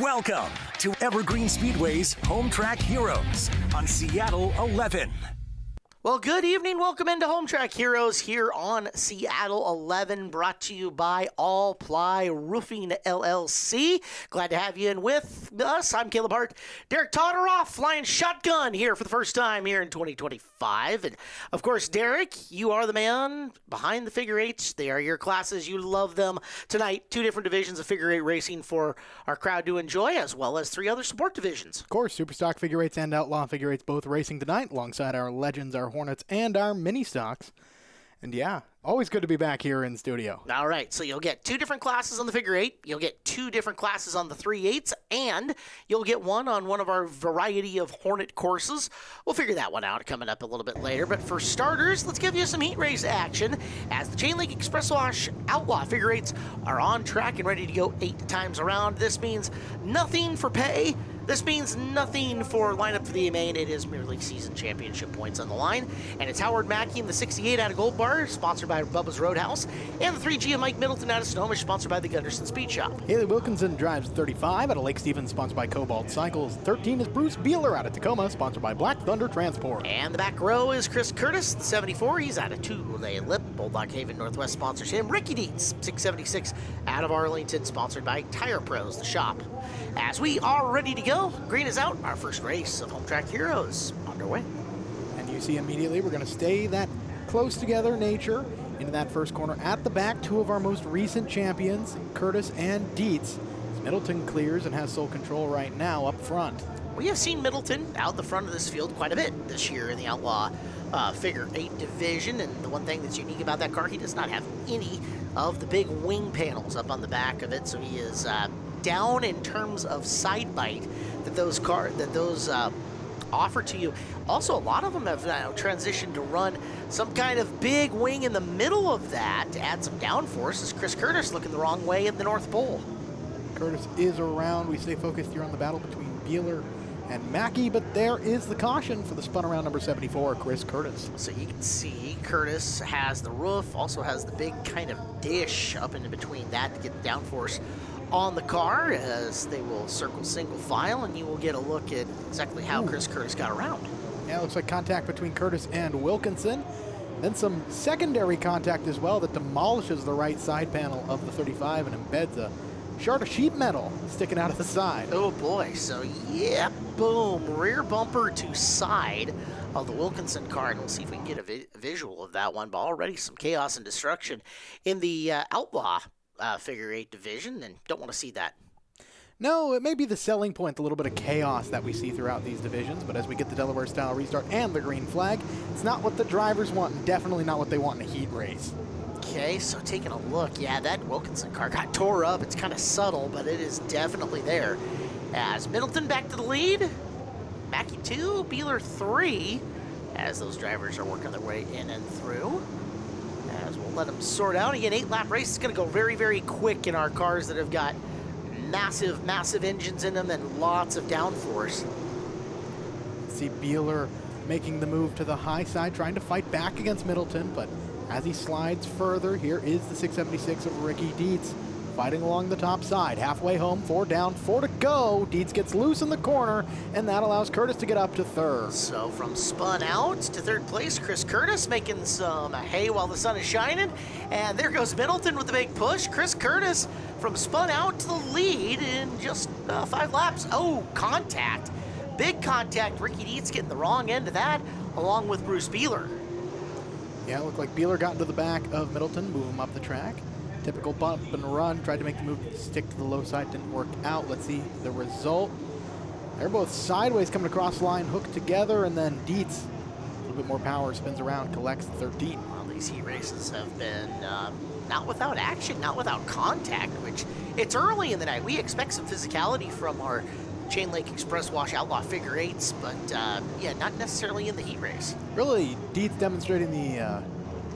Welcome to Evergreen Speedway's Home Track Heroes on Seattle 11. Well, good evening. Welcome into Home Track Heroes here on Seattle 11, brought to you by All Ply Roofing LLC. Glad to have you in with us. I'm Caleb Hart. Derek Todoroff flying shotgun here for the first time here in 2025. And, of course, Derek, you are the man behind the figure eights. They are your classes. You love them. Tonight, two different divisions of figure eight racing for our crowd to enjoy, as well as three other support divisions. Of course, Superstock figure eights and Outlaw figure eights both racing tonight alongside our Legends, our Hornets, and our mini stocks. And yeah, always good to be back here in studio. All right, so you'll get two different classes on the figure eight, you'll get two different classes on the 3/8s, and you'll get one on one of our variety of Hornet courses. We'll figure that one out coming up a little bit later. But for starters, let's give you some heat race action as the Chain Link Express Wash Outlaw figure eights are on track and ready to go 8 times around. This means nothing for pay. This means nothing for lineup for the main. It is merely season championship points on the line. And it's Howard Mackey in the 68 out of Gold Bar, sponsored by Bubba's Roadhouse. And the 3G of Mike Middleton out of Snohomish, sponsored by the Gunderson Speed Shop. Haley Wilkinson drives 35 out of Lake Stevens, sponsored by Cobalt Cycles. 13 is Bruce Beeler out of Tacoma, sponsored by Black Thunder Transport. And the back row is Chris Curtis, the 74. He's out of Two-Lane Lip. Bulldog Haven Northwest sponsors him. Ricky Dietz, 676 out of Arlington, sponsored by Tire Pros, the shop. As we are ready to go, green is out. Our first race of Home Track Heroes underway. And you see immediately we're going to stay that close together nature into that first corner. At the back, two of our most recent champions, Curtis and Dietz. Middleton clears and has sole control right now up front. We have seen Middleton out the front of this field quite a bit this year in the Outlaw Figure 8 division, and the one thing that's unique about that car, he does not have any of the big wing panels up on the back of it, so he is down in terms of side bite that those offer to you. Also, a lot of them have transitioned to run some kind of big wing in the middle of that to add some downforce. As Chris Curtis looking the wrong way at the North Pole. Curtis is around. We stay focused here on the battle between Beeler and Mackey, but there is the caution for the spun around number 74, Chris Curtis. So you can see Curtis has the roof, also has the big kind of dish up in between that to get the downforce on the car, as they will circle single file, and you will get a look at exactly how Chris Curtis got around. Yeah, it looks like contact between Curtis and Wilkinson. Then some secondary contact as well that demolishes the right side panel of the 35 and embeds a shard of sheet metal sticking out of the side. Oh boy, so yeah, boom, rear bumper to side of the Wilkinson car, and we'll see if we can get a visual of that one, but already some chaos and destruction in the Outlaw figure 8 division, and don't want to see that. No, it may be the selling point, the little bit of chaos that we see throughout these divisions, but as we get the Delaware style restart and the green flag, it's not what the drivers want, and definitely not what they want in a heat race. Okay, so taking a look, yeah, that Wilkinson car got tore up. It's kind of subtle, but it is definitely there. As Middleton back to the lead, Mackey 2, Beeler 3, as those drivers are working their way in and through. As we'll let them sort out. Again, 8-lap race is going to go very, very quick in our cars that have got massive, massive engines in them and lots of downforce. See Beeler making the move to the high side, trying to fight back against Middleton, but as he slides further, here is the 676 of Ricky Dietz fighting along the top side. Halfway home, 4 down, 4 to go. Dietz gets loose in the corner, and that allows Curtis to get up to third. So from spun out to third place, Chris Curtis making some hay while the sun is shining. And there goes Middleton with the big push. Chris Curtis from spun out to the lead in just 5 laps. Oh, contact. Big contact. Ricky Dietz getting the wrong end of that, along with Bruce Beeler. Yeah, it looked like Beeler got into the back of Middleton, move him up the track. Typical bump and run, tried to make the move stick to the low side, didn't work out. Let's see the result. They're both sideways coming across the line, hooked together, and then Dietz, a little bit more power, spins around, collects 13. Well, these heat races have been not without action, not without contact, which it's early in the night. We expect some physicality from our Chain Link Express Wash Outlaw figure 8s, but yeah, not necessarily in the heat race. Really, Dietz demonstrating the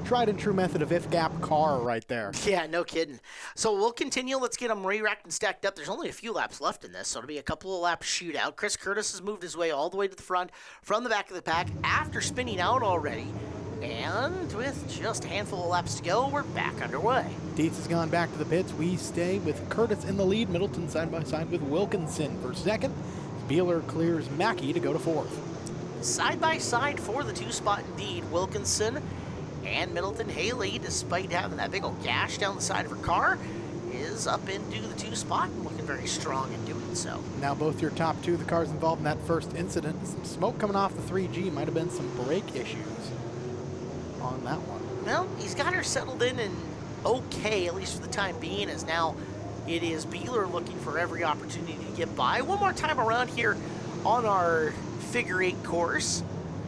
tried and true method of if-gap car right there. Yeah, no kidding. So we'll continue. Let's get them re-racked and stacked up. There's only a few laps left in this, so it'll be a couple of laps shootout. Chris Curtis has moved his way all the way to the front from the back of the pack after spinning out already. And with just a handful of laps to go, we're back underway. Dietz has gone back to the pits. We stay with Curtis in the lead. Middleton side by side with Wilkinson for second. Beeler clears Mackey to go to fourth. Side by side for the 2-spot indeed. Wilkinson and Middleton. Haley, despite having that big old gash down the side of her car, is up into the 2-spot and looking very strong in doing so. Now both your top two of the cars involved in that first incident. Some smoke coming off the 3G. Might have been some brake issues on that one. Well, he's got her settled in and okay, at least for the time being, as now it is Beeler looking for every opportunity to get by. One more time around here on our figure 8 course.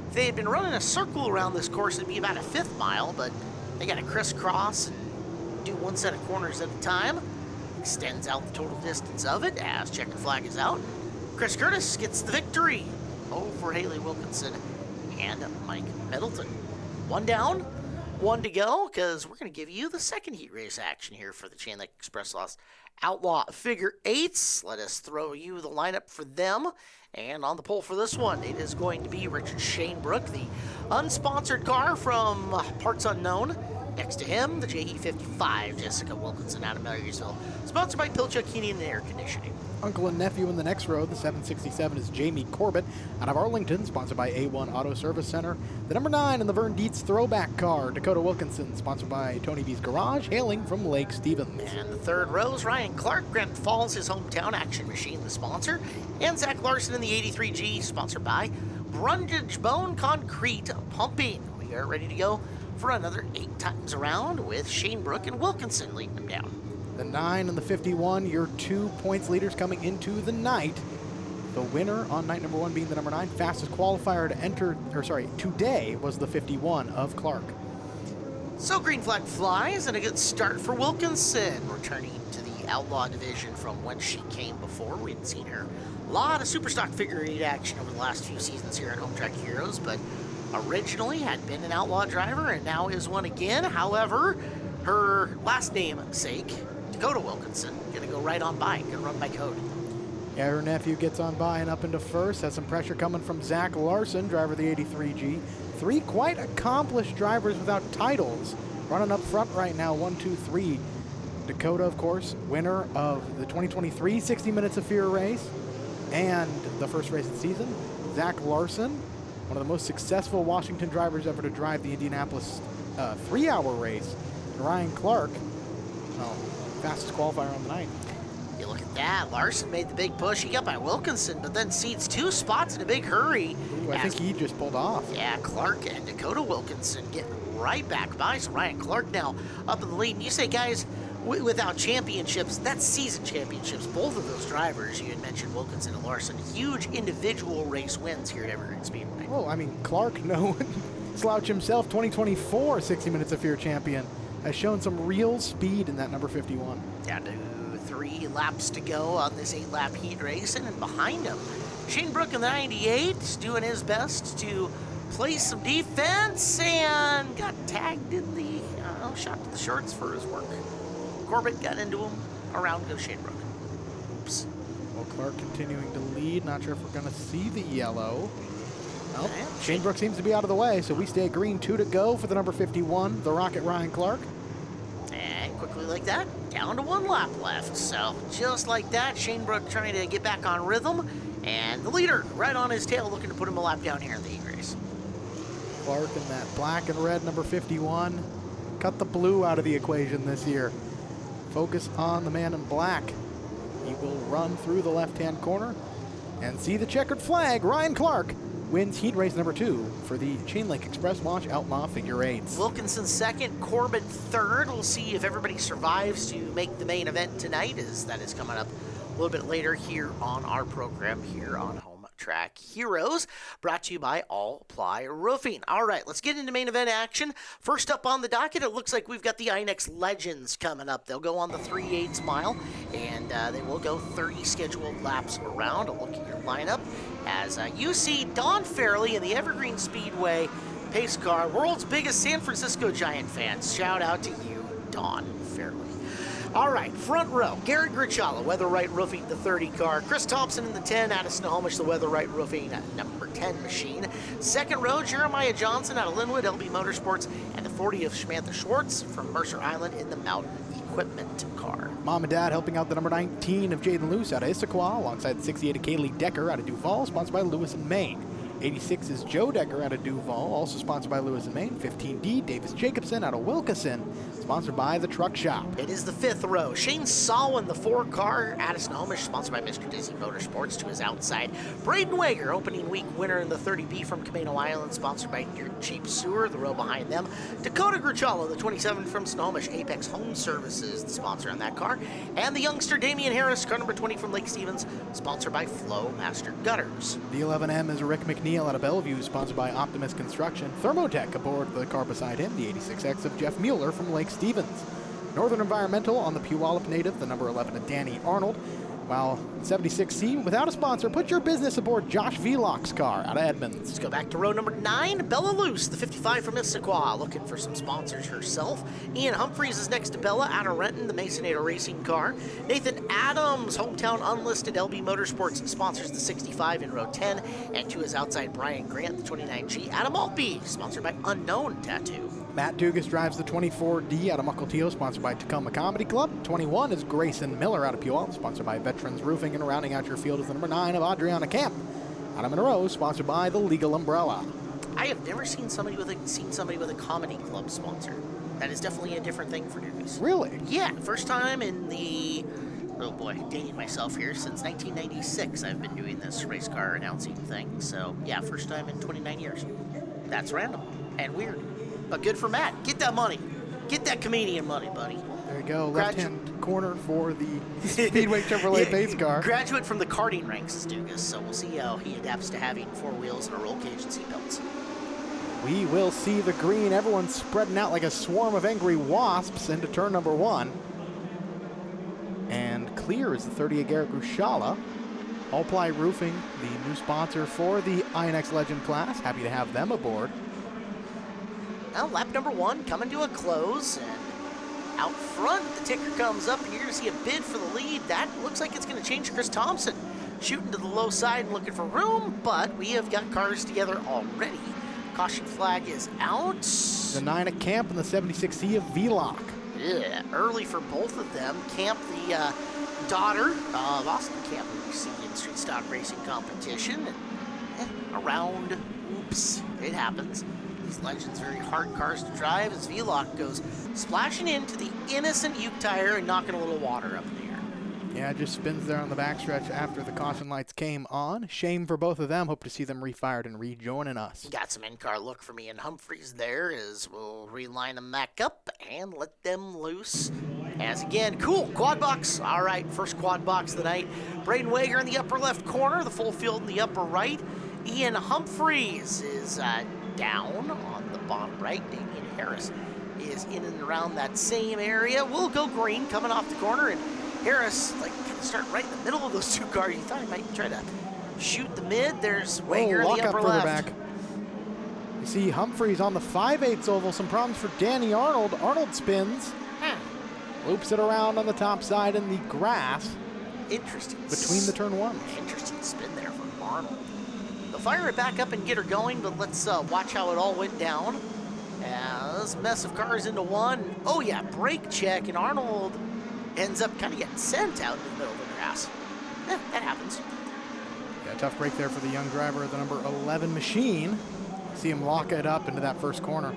If they had been running a circle around this course, it'd be about a 5th mile, but they got to crisscross and do one set of corners at a time. Extends out the total distance of it as checkered flag is out. Chris Curtis gets the victory over Haley Wilkinson and Mike Middleton. One down, one to go, because we're going to give you the second heat race action here for the Chain Link Express Loss Outlaw Figure 8s. Let us throw you the lineup for them. And on the pole for this one, it is going to be Richard Shanebrook, the unsponsored car from Parts Unknown. Next to him, the JE55, Jessica Wilkinson out of Marysville, sponsored by Pilchuck Heating and Air Conditioning. Uncle and nephew in the next row, the 767 is Jamie Corbett out of Arlington, sponsored by A1 Auto Service Center. The number 9 in the Vern Dietz throwback car, Dakota Wilkinson, sponsored by Tony V's Garage, hailing from Lake Stevens. And the third row is Ryan Clark, Grand Falls, his hometown, Action Machine, the sponsor. And Zach Larson in the 83G, sponsored by Brundage Bone Concrete Pumping. We are ready to go for another 8 times around with Shanebrook and Wilkinson leading them down. The 9 and the 51, your 2 points leaders coming into the night. The winner on night number 1 being the number 9, fastest qualifier to enter, today was the 51 of Clark. So green flag flies and a good start for Wilkinson, returning to the Outlaw division from when she came before. We hadn't seen her. A lot of Superstock figure 8 action over the last few seasons here at Home Track Heroes, but originally had been an Outlaw driver and now is one again. However, her last namesake, Dakota Wilkinson, gonna go right on by, gonna run by code. Yeah, her nephew gets on by and up into first. Has some pressure coming from Zach Larson, driver of the 83G. 3 quite accomplished drivers without titles running up front right now, 1, 2, 3. Dakota, of course, winner of the 2023 60 Minutes of Fear race and the first race of the season. Zach Larson, one of the most successful Washington drivers ever to drive the Indianapolis 3-hour race. And Ryan Clark, fastest qualifier on the night. You look at that, Larson made the big push. He got by Wilkinson, but then cedes 2 spots in a big hurry. Ooh, I think he just pulled off. Yeah, Clark and Dakota Wilkinson get right back by. So Ryan Clark now up in the lead. And you say, guys, without championships, that's season championships. Both of those drivers, you had mentioned Wilkinson and Larson, huge individual race wins here at Evergreen Speedway. Oh, I mean, Clark, no slouch himself, 2024 60 Minutes of Fear champion, has shown some real speed in that number 51. Down to 3 laps to go on this 8-lap heat race, and behind him, Shanebrook in the 98 is doing his best to play some defense and got tagged in the shot to the shorts for his work. Corbett got into him. Around goes Shanebrook. Oops. Well, Clark continuing to lead. Not sure if we're going to see the yellow. Well, Yeah. Shanebrook seems to be out of the way, so we stay green. 2 to go for the number 51, the Rocket Ryan Clark. And quickly like that, down to 1 lap left. So just like that, Shanebrook trying to get back on rhythm, and the leader right on his tail looking to put him a lap down here in the heat race. Clark in that black and red number 51. Cut the blue out of the equation this year. Focus on the man in black. He will run through the left-hand corner and see the checkered flag. Ryan Clark wins heat race number 2 for the Chain Link Express Launch Outlaw Figure 8s. Wilkinson second, Corbett third. We'll see if everybody survives to make the main event tonight, as that is coming up a little bit later here on our program here on Home Track Heroes, brought to you by All Ply Roofing. All right, let's get into main event action. First up on the docket, it looks like we've got the Inex Legends coming up. They'll go on the 3/8 mile, and they will go 30 scheduled laps around. A look at your lineup as you see Don Fairley in the Evergreen Speedway pace car, world's biggest San Francisco Giant fans. Shout out to you, Don Fairley. All right, front row, Garrett Grichala, Weather Right Roofing, the 30 car. Chris Thompson in the 10 out of Snohomish, the Weather Right Roofing number 10 machine. Second row, Jeremiah Johnson out of Linwood, LB Motorsports, and the 40 of Samantha Schwartz from Mercer Island in the Mountain Equipment car. Mom and Dad helping out the number 19 of Jaden Luce out of Issaquah, alongside the 68 of Kaylee Decker out of Duval, sponsored by Lewis and Maine. 86 is Joe Decker out of Duval, also sponsored by Lewis and Maine. 15D, Davis Jacobson out of Wilkeson, sponsored by the Truck Shop. It is the fifth row. Shane Sawin, the 4 car, out of Snohomish, sponsored by Mr. Dizzy Motorsports to his outside. Braden Wager, opening week winner in the 30B from Camino Island, sponsored by Dirt Cheap Sewer, the row behind them. Dakota Grichala, the 27 from Snohomish, Apex Home Services, the sponsor on that car. And the youngster Damian Harris, car number 20 from Lake Stevens, sponsored by Flowmaster Gutters. The 11M is Rick McNeil out of Bellevue, sponsored by Optimus Construction. Thermotech aboard the car beside him, the 86X of Jeff Mueller from Lake Stevens. Northern Environmental on the Puyallup native, the number 11 of Danny Arnold. While 76C, without a sponsor, put your business aboard Josh Vlock's car out of Edmonds. Let's go back to row number 9. Bella Luce, the 55 from Issaquah, looking for some sponsors herself. Ian Humphreys is next to Bella out of Renton, the Masonator Racing car. Nathan Adams, hometown unlisted LB Motorsports, sponsors the 65 in row 10. And to his outside, Brian Grant, the 29G out of Maltby, sponsored by Unknown Tattoo. Matt Dugas drives the 24D out of Mukilteo, sponsored by Tacoma Comedy Club. 21 is Grayson Miller out of Puyallup, sponsored by Veterans Roofing, and rounding out your field is the number 9 of Adriana Camp out of Monroe, sponsored by the Legal Umbrella. I have never seen somebody with a comedy club sponsor. That is definitely a different thing for Dugas. Really? Yeah, first time in the, oh boy, dating myself here, since 1996 I've been doing this race car announcing thing. So yeah, first time in 29 years. That's random and weird, but good for Matt. Get that money. Get that comedian money, buddy. There you go, left-hand corner for the Speedway Chevrolet base car. Graduate from the karting ranks is Dugas, so we'll see how he adapts to having 4 wheels and a roll cage and seatbelts. We will see the green. Everyone's spreading out like a swarm of angry wasps into turn number 1. And clear is the 30 of Garrett Grichala. All Ply Roofing, the new sponsor for the Inex Legend class. Happy to have them aboard. Now, lap number 1 coming to a close, and out front, the ticker comes up, and you're going to see a bid for the lead. That looks like it's going to change Chris Thompson. Shooting to the low side and looking for room, but we have got cars together already. Caution flag is out. The 9 of Camp and the 76C of Vlock. Yeah, early for both of them. Camp, the daughter of Austin Camp, who we see in street stock racing competition. And around, oops, it happens. These Legends very hard cars to drive as Vlock goes splashing into the innocent Uke tire and knocking a little water up in the air. Yeah, it just spins there on the backstretch after the caution lights came on. Shame for both of them. Hope to see them refired and rejoining us. Got some in-car look for me and Humphreys there as we'll reline them back up and let them loose. As again, cool, quad box. All right, first quad box of the night. Braden Wager in the upper left corner, the full field in the upper right. Ian Humphreys is down on the bottom right. Damian Harris is in and around that same area. We'll go green coming off the corner, and Harris like kind of start right in the middle of those 2 cars. You thought he might try to shoot the mid. There's Wager in the upper left. Back. You see Humphreys on the 5/8 oval. Some problems for Danny Arnold. Arnold spins. Loops it around on the top side in the grass. Interesting. Between the turn 1. Interesting spin there from Arnold. They'll fire it back up and get her going, but let's watch how it all went down. As mess of cars into one. Oh yeah, brake check, and Arnold ends up kind of getting sent out in the middle of the grass. That happens. Yeah, tough break there for the young driver of the number 11 machine. See him lock it up into that first corner.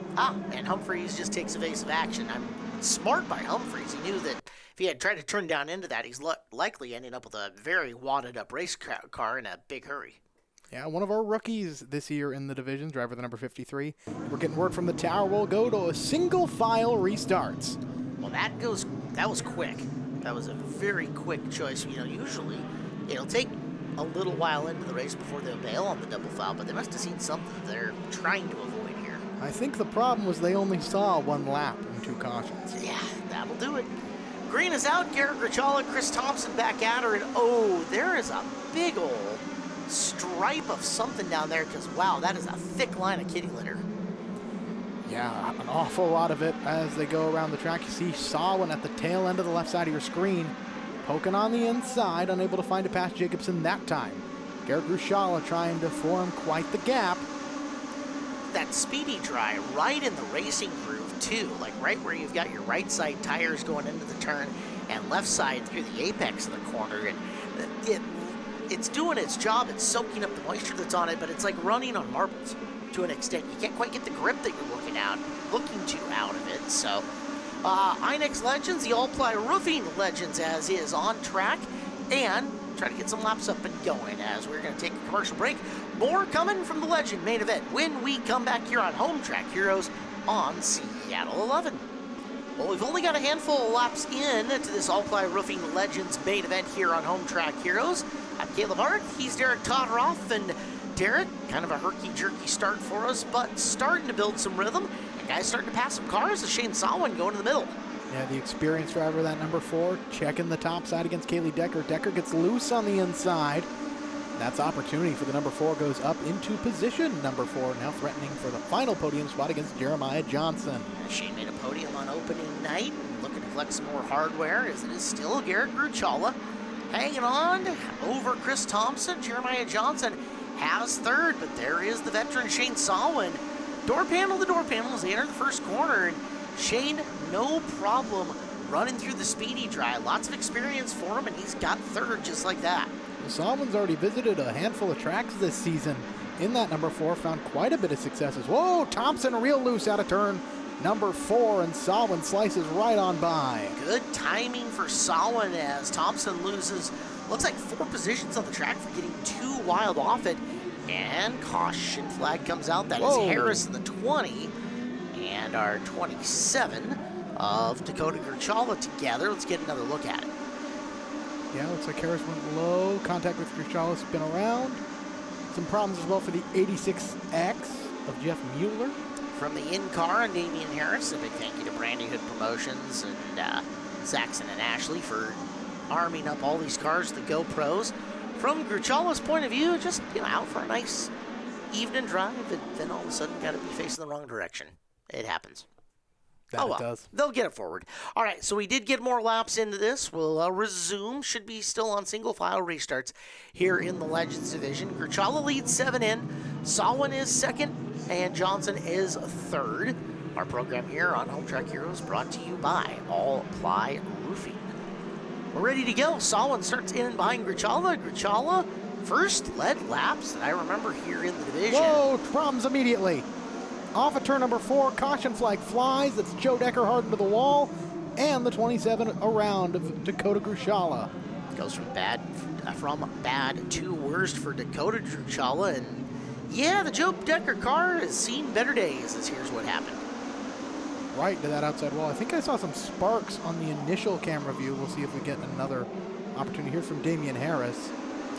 And Humphreys just takes evasive action. I'm smart by Humphreys. He knew that if he had tried to turn down into that, he's likely ending up with a very wadded up race car in a big hurry. Yeah, one of our rookies this year in the division, driver the number 53. We're getting word from the tower. We'll go to a single file restarts. Well, that was quick. That was a very quick choice. You know, usually it'll take a little while into the race before they'll bail on the double foul, but they must have seen something they're trying to avoid here. I think the problem was they only saw 1 lap and 2 cautions. Yeah, that'll do it. Green is out. Garrett Grichala, Chris Thompson back at her, and there is a big old stripe of something down there because, wow, that is a thick line of kitty litter. Yeah, an awful lot of it as they go around the track. You see Sawin at the tail end of the left side of your screen, poking on the inside, unable to find it past Jacobson that time. Garrett Grushala trying to form quite the gap. That speedy dry right in the racing groove too, like right where you've got your right side tires going into the turn and left side through the apex of the corner, and it's doing its job. It's soaking up the moisture that's on it, but it's like running on marbles to an extent. You can't quite get the grip that you're looking to out of it. So Inex Legends, the all-ply roofing Legends as is on track, and try to get some laps up and going as we're going to take a commercial break. More coming from the Legend main event when we come back here on Home Track Heroes on Seattle 11. Well, we've only got a handful of laps in to this all-ply roofing Legends main event here on Home Track Heroes. I'm Caleb Hart. He's Derek Todoroff, and Derek, kind of a herky-jerky start for us, but starting to build some rhythm. And guys starting to pass some cars as Shane Sawin going to the middle. Yeah, the experienced driver, that number 4, checking the top side against Kaylee Decker. Decker gets loose on the inside. That's opportunity for the number 4, goes up into position. Number 4 now threatening for the final podium spot against Jeremiah Johnson. Shane made a podium on opening night, looking to collect some more hardware, as it is still Garrett Grushala hanging on over Chris Thompson. Jeremiah Johnson has third, but there is the veteran Shane Sawin. Door panel to door panel as they enter the first corner, and Shane, no problem running through the speedy dry. Lots of experience for him, and he's got third just like that. Sawin's already visited a handful of tracks this season. In that number 4, found quite a bit of successes. Whoa, Thompson real loose out of turn number 4, and Sawin slices right on by. Good timing for Sawin as Thompson loses, looks like 4 positions on the track for getting too wild off it. And caution flag comes out. That is Harris in the 20 and our 27 of Dakota Grushala together. Let's get another look at it. Yeah, looks like Harris went low. Contact with Grushala, spin around. Some problems as well for the 86X of Jeff Mueller. From the in-car and Damian Harris, a big thank you to Brandy Hood Promotions and Saxon and Ashley for arming up all these cars, the GoPros. From Grushala's point of view, just out for a nice evening drive, and then all of a sudden got to be facing the wrong direction. It happens. It does. They'll get it forward. All right, so we did get more laps into this. We'll resume. Should be still on single file restarts here in the Legends division. Grushala leads 7 in. Sawin is second, and Johnson is third. Our program here on Home Track Heroes brought to you by All Ply Roofing. We're ready to go. Sawin starts in and behind Grushala. Grushala first led laps that I remember here in the division. Whoa, problems immediately. Off of turn number 4, caution flag flies. That's Joe Decker hard into the wall, and the 27 around of Dakota Grushala. Goes from bad to worst for Dakota Grushala, and yeah, the Joe Decker car has seen better days. As here's what happened. Right to that outside wall. I think I saw some sparks on the initial camera view. We'll see if we get another opportunity here from Damian Harris.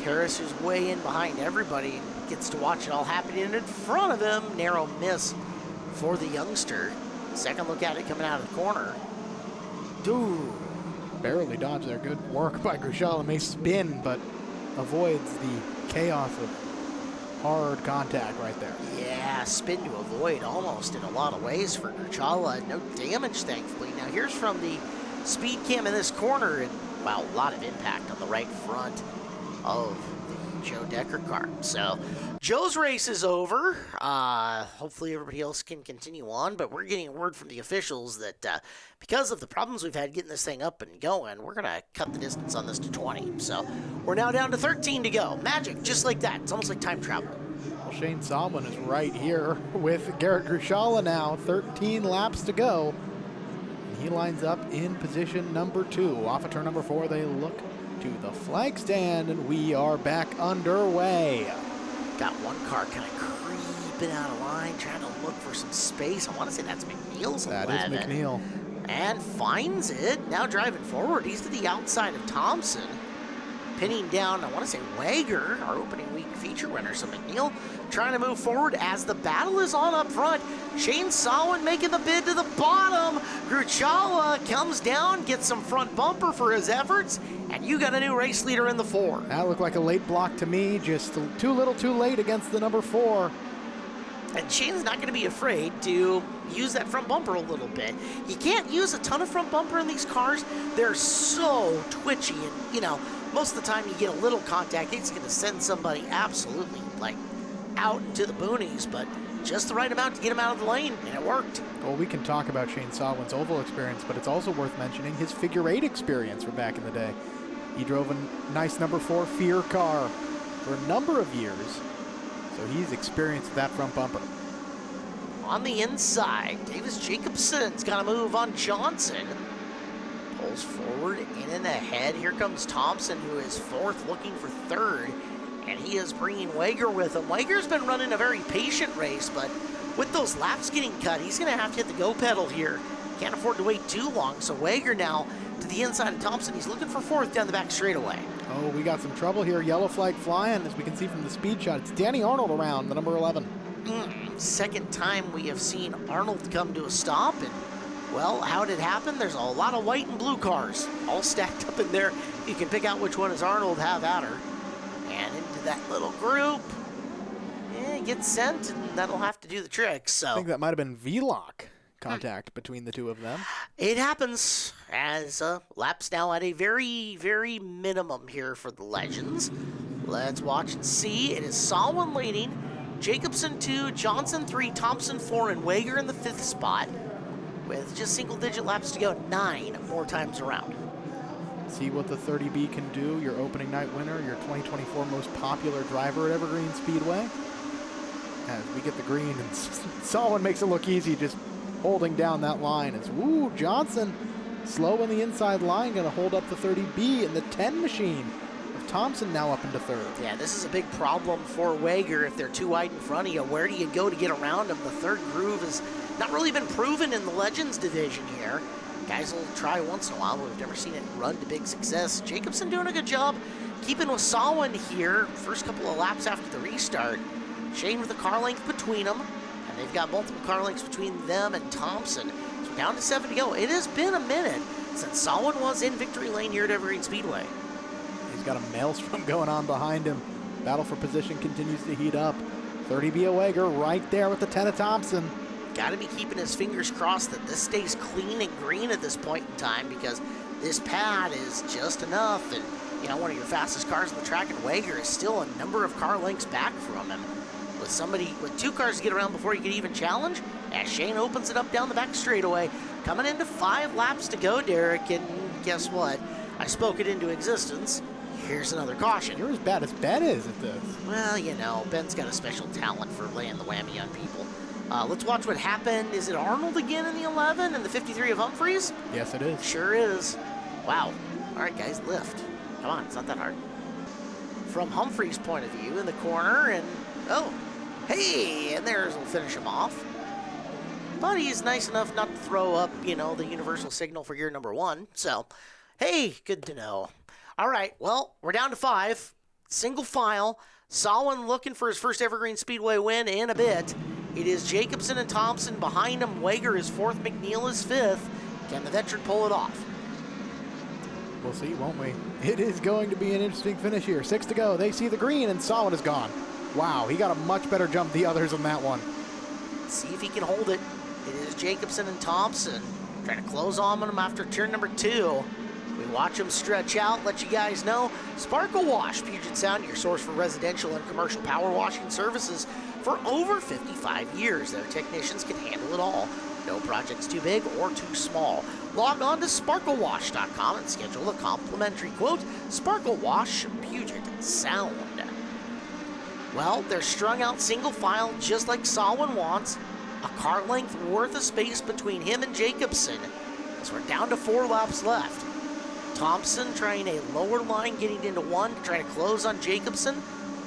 Harris, who's way in behind everybody, gets to watch it all happening in front of him. Narrow miss for the youngster. Second look at it coming out of the corner. Dude, barely dodged there. Good work by Grushala. May spin, but avoids the chaos of hard contact right there. Yeah, spin to avoid almost in a lot of ways for Grushala. No damage, thankfully. Now here's from the speed cam in this corner, and wow, a lot of impact on the right front of the Joe Decker car. So Joe's race is over. Hopefully everybody else can continue on, but we're getting a word from the officials that because of the problems we've had getting this thing up and going, we're going to cut the distance on this to 20. So we're now down to 13 to go. Magic, just like that. It's almost like time travel. Well, Shane Sawin is right here with Garrett Grushala now. 13 laps to go. And he lines up in position number 2. Off of turn number 4, they look to the flag stand, and we are back underway. Got one car kind of creeping out of line, trying to look for some space. I want to say that's McNeil's 11. That is McNeil. And finds it. Now driving forward. He's to the outside of Thompson. Pinning down, I want to say, Wager, our opening week feature winner. So McNeil trying to move forward as the battle is on up front. Shane Sawin making the bid to the bottom. Grushala comes down, gets some front bumper for his efforts, and you got a new race leader in the 4. That looked like a late block to me, just too little too late against the number 4. And Shane's not going to be afraid to use that front bumper a little bit. You can't use a ton of front bumper in these cars. They're so twitchy, and, you know, most of the time you get a little contact, it's going to send somebody absolutely, like, out into the boonies, but just the right amount to get him out of the lane, and it worked. Well, we can talk about Shane Sawin's oval experience, but it's also worth mentioning his figure 8 experience from back in the day. He drove a nice number 4 Fear car for a number of years, so he's experienced that front bumper. On the inside, Davis Jacobson's got a move on Johnson. Pulls forward, in and ahead. Here comes Thompson, who is 4th, looking for 3rd. And he is bringing Wager with him. Wager's been running a very patient race, but with those laps getting cut, he's going to have to hit the go pedal here. Can't afford to wait too long. So Wager now to the inside of Thompson. He's looking for 4th down the back straightaway. Oh, we got some trouble here. Yellow flag flying, as we can see from the speed shot. It's Danny Arnold around, the number 11. Second time we have seen Arnold come to a stop, and, well, how did it happen? There's a lot of white and blue cars all stacked up in there. You can pick out which one is Arnold, have at her. And into that little group, gets sent, and that'll have to do the trick. So I think that might have been V-lock contact between the two of them. It happens, as laps now at a very, very minimum here for the Legends. Let's watch and see. It is Sawin leading, Jacobson 2, Johnson 3, Thompson 4, and Wager in the 5th spot, with just single-digit laps to go, 9 more times around. See what the 30B can do. Your opening night winner, your 2024 most popular driver at Evergreen Speedway. As we get the green, and Sawin makes it look easy, just holding down that line. It's, woo, Johnson slow in the inside line, going to hold up the 30B, and the 10 machine of Thompson now up into 3rd. Yeah, this is a big problem for Wager if they're too wide in front of you. Where do you go to get around them? The 3rd groove has not really been proven in the Legends division here. Guys will try once in a while, but we've never seen it run to big success. Jacobson doing a good job keeping with Sawin here. First couple of laps after the restart. Shane with the car length between them, and they've got multiple car lengths between them and Thompson. So down to 7 to go. It has been a minute since Sawin was in victory lane here at Evergreen Speedway. He's got a maelstrom going on behind him. Battle for position continues to heat up. 30B Wager right there with the 10 of Thompson. Got to be keeping his fingers crossed that this stays clean and green at this point in time, because this pad is just enough. And, you know, one of your fastest cars on the track, and Wager is still a number of car lengths back from him. With 2 cars to get around before you can even challenge, as Shane opens it up down the back straightaway. Coming into 5 laps to go, Derek, and guess what? I spoke it into existence. Here's another caution. You're as bad as Ben is at this. Well, you know, Ben's got a special talent for laying the whammy on people. Let's watch what happened. Is it Arnold again in the 11 and the 53 of Humphreys? Yes, it is. Sure is. Wow. All right, guys, lift. Come on, it's not that hard. From Humphreys' point of view in the corner, and, oh, hey, and there's, we'll finish him off. But he's nice enough not to throw up, you know, the universal signal for gear number 1. So, hey, good to know. All right, well, we're down to 5. Single file. Sawin looking for his first Evergreen Speedway win in a bit. It is Jacobson and Thompson behind him. Wager is 4th, McNeil is 5th. Can the veteran pull it off? We'll see, won't we? It is going to be an interesting finish here. 6 to go. They see the green, and Sawin is gone. Wow, he got a much better jump than the others on that one. See if he can hold it. It is Jacobson and Thompson trying to close on him after turn number 2. We watch them stretch out, let you guys know. Sparkle Wash, Puget Sound, your source for residential and commercial power washing services for over 55 years. Their technicians can handle it all. No project's too big or too small. Log on to sparklewash.com and schedule a complimentary quote. Sparkle Wash, Puget Sound. Well, they're strung out single file just like Sawin wants. A car length worth of space between him and Jacobson, as we're down to 4 laps left. Thompson trying a lower line, getting into 1 to try to close on Jacobson.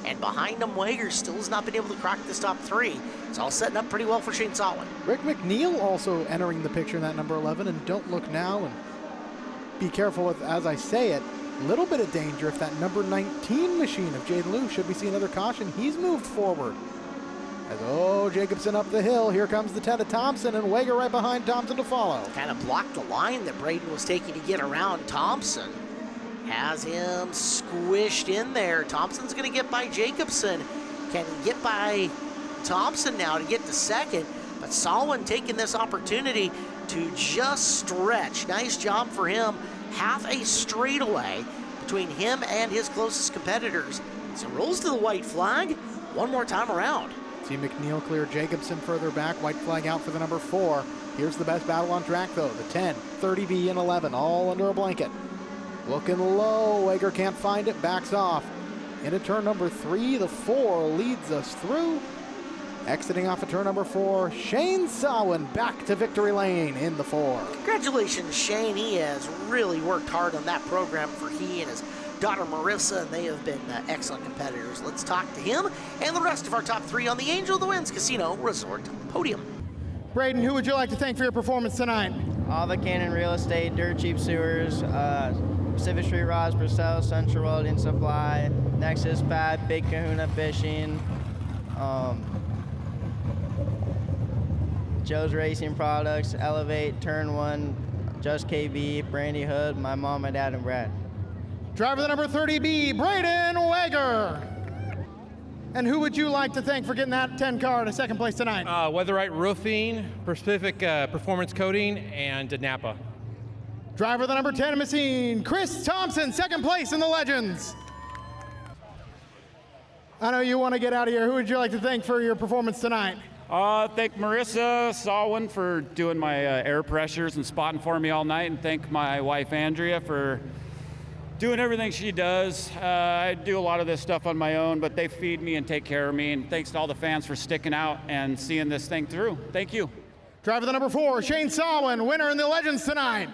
And behind him, Wager still has not been able to crack this top 3. It's all setting up pretty well for Shane Sawin. Rick McNeil also entering the picture in that number 11, and don't look now, and be careful with, as I say it, a little bit of danger if that number 19 machine of Jaden Liu, should we see another caution? He's moved forward. As, oh, Jacobson up the hill. Here comes the 10 of Thompson, and Wager right behind Thompson to follow. Kind of blocked the line that Braden was taking to get around Thompson. Has him squished in there. Thompson's going to get by Jacobson. Can he get by Thompson now to get to second, but Solwyn taking this opportunity to just stretch. Nice job for him. Half a straightaway between him and his closest competitors. So rolls to the white flag one more time around. See McNeil clear Jacobson further back. White flag out for the number 4. Here's the best battle on track, though. The 10, 30B, and 11, all under a blanket. Looking low. Wager can't find it. Backs off. Into turn number 3. The 4 leads us through. Exiting off of turn number 4, Shane Solwyn back to victory lane in the 4. Congratulations, Shane. He has really worked hard on that program for he and his daughter Marissa, and they have been excellent competitors. Let's talk to him and the rest of our top 3 on the Angel of the Winds Casino Resort podium. Braden, who would you like to thank for your performance tonight? Ava Cannon Real Estate, Dirt Cheap Sewers, Pacific Street Rods, Purcell, Central Welding Supply, Nexus Pad, Big Kahuna Fishing, Joe's Racing Products, Elevate, Turn 1, Just KB, Brandy Hood, my mom, my dad, and Brad. Driver the number 30B, Braden Wager. And who would you like to thank for getting that 10 car to second place tonight? Weatherite Roofing, Pacific Performance Coating, and Napa. Driver the number 10 Machine, Chris Thompson, second place in the Legends. I know you want to get out of here. Who would you like to thank for your performance tonight? Thank Marissa Solwyn for doing my air pressures and spotting for me all night, and thank my wife Andrea for doing everything she does. I do a lot of this stuff on my own, but they feed me and take care of me, and thanks to all the fans for sticking out and seeing this thing through. Thank you. Driver the number 4, Shane Solwyn, winner in the Legends tonight.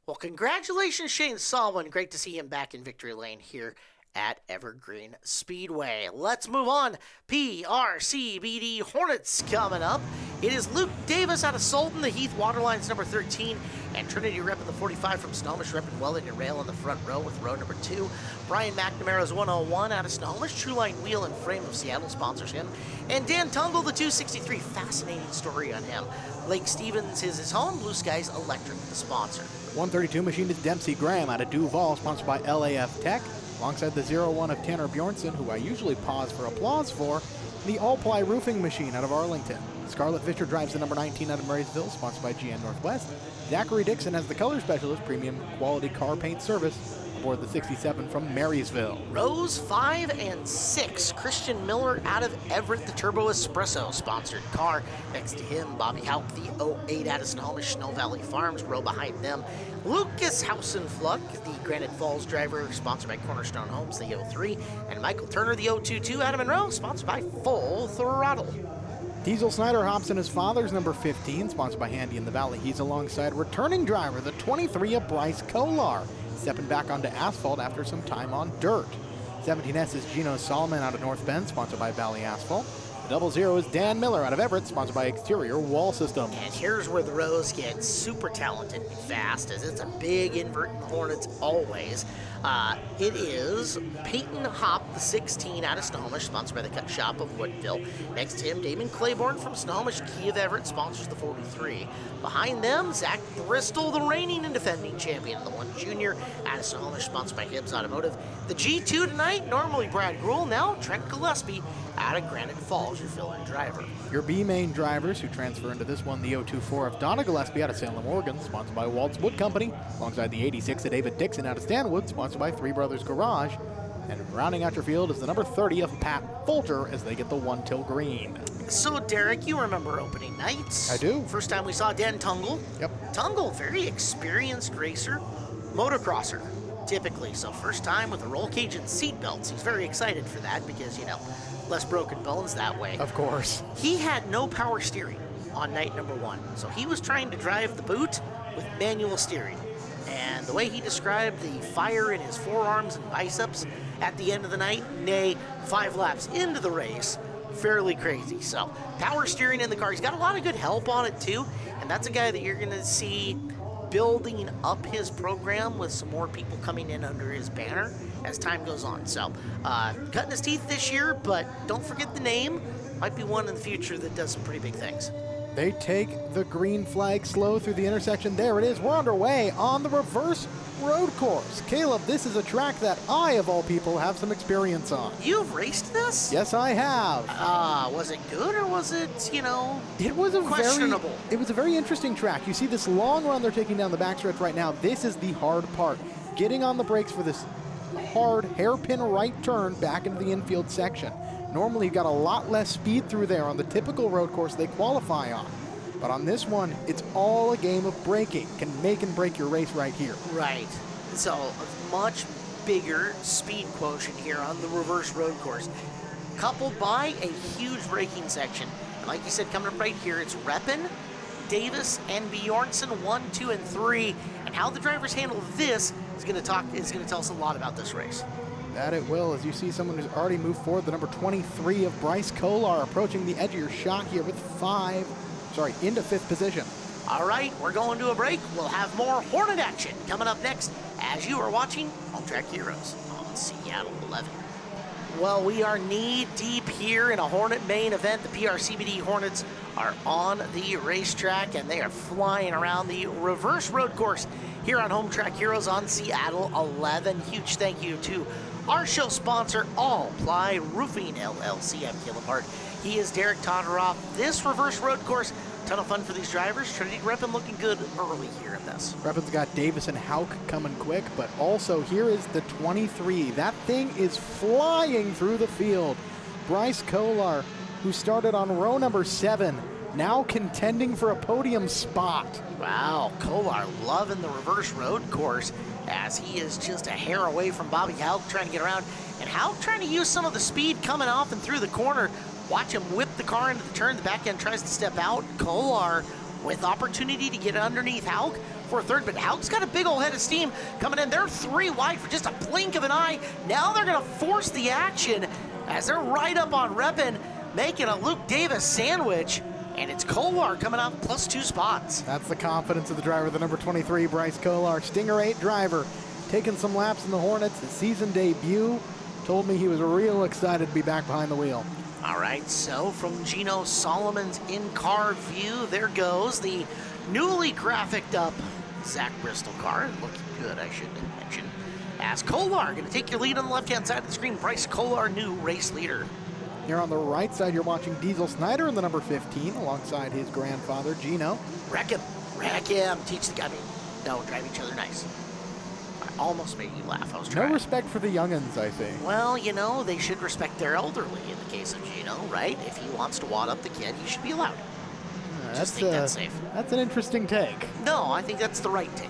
Well, congratulations, Shane Solwyn. Great to see him back in victory lane here at Evergreen Speedway. Let's move on. PRCBD Hornets coming up. It is Luke Davis out of Sultan, the Heath Waterlines number 13, and Trinity repping the 45 from Snohomish, repping Wellington Rail in the front row with row number 2. Brian McNamara's 101 out of Snohomish. Trueline Wheel and Frame of Seattle sponsors him. And Dan Tungle, the 263. Fascinating story on him. Lake Stevens is his home. Blue Skies Electric, the sponsor. 132 machine is Dempsey Graham out of Duval, sponsored by LAF Tech. Alongside the 01 of Tanner Bjornson, who I usually pause for applause for, the All-Ply Roofing Machine out of Arlington. Scarlett Fisher drives the number 19 out of Murraysville, sponsored by GM Northwest. Zachary Dixon has the color specialist, premium quality car paint service, aboard the 67 from Marysville. Rows 5 and 6. Christian Miller out of Everett, the Turbo Espresso sponsored car. Next to him, Bobby Haupt, the 08 out of Snohomish, Snow Valley Farms. Row behind them, Lucas Hausenfluck, the Granite Falls driver, sponsored by Cornerstone Homes, the 03. And Michael Turner, the 022 out of Monroe, sponsored by Full Throttle. Diesel Snyder hops in his father's number 15, sponsored by Handy in the Valley. He's alongside returning driver, the 23 of Bryce Kolar, stepping back onto asphalt after some time on dirt. 17S is Gino Solomon out of North Bend, sponsored by Valley Asphalt. The 00 is Dan Miller out of Everett, sponsored by Exterior Wall System. And here's where the rows get super talented and fast, as it's a big invert in the Hornets always. It is Peyton Hopp, the 16 out of Snohomish, sponsored by the Cut Shop of Woodville. Next to him, Damon Claiborne from Snohomish, Key of Everett, sponsors the 43. Behind them, Zach Bristol, the reigning and defending champion, the 1 junior out of Snohomish, sponsored by Hibbs Automotive. The G2 tonight, normally Brad Gruhl, now Trent Gillespie out of Granite Falls, your fill-in driver. Your B-main drivers who transfer into this one, the 024 of Donna Gillespie out of Salem, Oregon, sponsored by Waltz Wood Company, alongside the 86 of David Dixon out of Stanwood, sponsored by Three Brothers Garage. And rounding out your field is the number 30 of Pat Fulter as they get the 1 till green. So, Derek, you remember opening nights? I do. First time we saw Dan Tungle. Yep. Tungle, very experienced racer, motocrosser, typically. So first time with a roll cage and seat belts. He's very excited for that because, you know, less broken bones that way. Of course. He had no power steering on night number 1. So he was trying to drive the boot with manual steering. And the way he described the fire in his forearms and biceps at the end of the night, nay, 5 laps into the race, fairly crazy. So power steering in the car. He's got a lot of good help on it too. And that's a guy that you're going to see building up his program with some more people coming in under his banner as time goes on. So cutting his teeth this year, but don't forget the name. Might be one in the future that does some pretty big things. They take the green flag slow through the intersection. There it is. We're underway on the reverse road course. Caleb, this is a track that I, of all people, have some experience on. You've raced this? Yes, I have. Was it good or was it, It was a questionable? It was a very interesting track. You see this long run they're taking down the backstretch right now. This is the hard part. Getting on the brakes for this hard hairpin right turn back into the infield section. Normally you've got a lot less speed through there on the typical road course they qualify on. But on this one, it's all a game of braking. Can make and break your race right here. Right. So a much bigger speed quotient here on the reverse road course, coupled by a huge braking section. And like you said, coming up right here, it's Reppin, Davis, and Bjornsson, 1, 2, and 3. And how the drivers handle this is going to tell us a lot about this race. That it will, as you see someone who's already moved forward, the number 23 of Bryce Kolar approaching the edge of your shot here with into 5th position. All right, we're going to a break. We'll have more Hornet action coming up next as you are watching Home Track Heroes on Seattle 11. Well, we are knee-deep here in a Hornet main event. The PRCBD Hornets are on the racetrack, and they are flying around the reverse road course here on Home Track Heroes on Seattle 11. Huge thank you to our show sponsor, All Ply Roofing LLC. I'm Caleb Hart. He is Derek Todoroff. This reverse road course, ton of fun for these drivers. Trinity Reppin looking good early here in this. Reppin's got Davis and Hauk coming quick, but also here is the 23. That thing is flying through the field. Bryce Kolar, who started on row number 7, now contending for a podium spot. Wow, Kolar loving the reverse road course as he is just a hair away from Bobby Hauk trying to get around. And Hauk trying to use some of the speed coming off and through the corner. Watch him whip the car into the turn. The back end tries to step out. Kolar with opportunity to get underneath Hauk for a third, but Hauk's got a big old head of steam coming in. They're 3 wide for just a blink of an eye. Now they're going to force the action as they're right up on Reppin, making a Luke Davis sandwich. And it's Kolar coming out plus 2 spots. That's the confidence of the driver, the number 23, Bryce Kolar. Stinger 8 driver, taking some laps in the Hornets. His season debut. Told me he was real excited to be back behind the wheel. All right, so from Gino Solomon's in-car view, there goes the newly graphicked up Zach Bristol car. Looking good, I should mention. As Kolar going to take your lead on the left-hand side of the screen. Bryce Kolar, new race leader. Here on the right side, you're watching Diesel Snyder in the number 15, alongside his grandfather, Gino. Wreck him. Teach the guy. No, drive each other nice. I almost made you laugh. I was trying. No respect for the youngins, I see. Well, they should respect their elderly in the case of Gino, right? If he wants to wad up the kid, he should be allowed. Just think that's safe. That's an interesting take. No, I think that's the right take.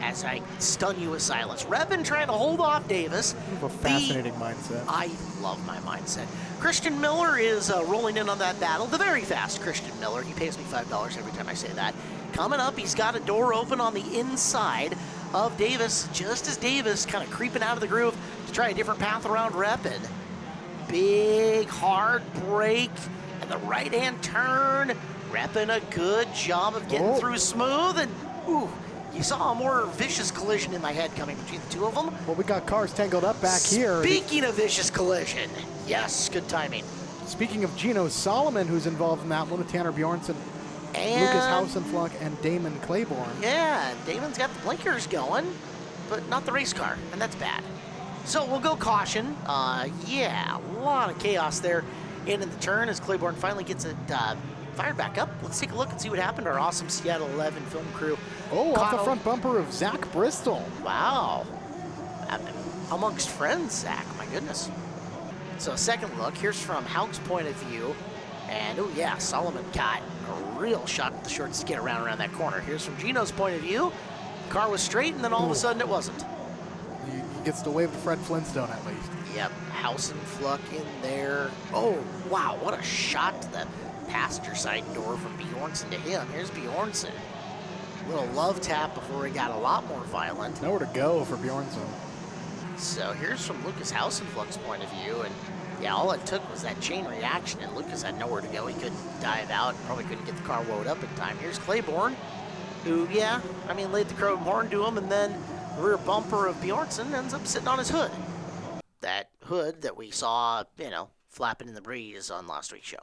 As I stun you with silence. Reppin trying to hold off Davis. You have a fascinating mindset. I love my mindset. Christian Miller is rolling in on that battle. The very fast Christian Miller. He pays me $5 every time I say that. Coming up, he's got a door open on the inside of Davis, just as Davis kind of creeping out of the groove to try a different path around Reppin. Big, hard brake, and the right-hand turn. Reppin a good job of getting through smooth, and ooh, you saw a more vicious collision in my head coming between the two of them. Well, we got cars tangled up back here. Speaking of vicious collision, yes, good timing. Speaking of Gino Solomon, who's involved in that one with Tanner Bjornsson, And Lucas Hausenfluck, and Damon Claiborne. Yeah, Damon's got the blinkers going, but not the race car, and that's bad. So we'll go caution. Yeah, a lot of chaos there into the turn as Claiborne finally gets it fired back up. Let's take a look and see what happened. Our awesome Seattle 11 film crew. Off the front bumper of Zach Bristol. Wow. Amongst friends, Zach, my goodness. So second look, here's from Hauk's point of view. And, oh yeah, Solomon got a real shot at the shorts to get around that corner. Here's from Gino's point of view. The car was straight, and then all of a sudden it wasn't. He gets to wave to Fred Flintstone at least. Yep, Hausenfluck in there. Oh, wow, what a shot to the passenger side door from Bjornsson to him. Here's Bjornsson. Little love tap before he got a lot more violent. Nowhere to go for Bjornsson. So here's from Lucas Hausenfluck's point of view, and yeah, all it took was that chain reaction, and Lucas had nowhere to go. He couldn't dive out, probably couldn't get the car woed up in time. Here's Claiborne, who, yeah, I mean, laid the chrome horn to him, and then the rear bumper of Bjornsson ends up sitting on his hood. That hood that we saw, flapping in the breeze on last week's show.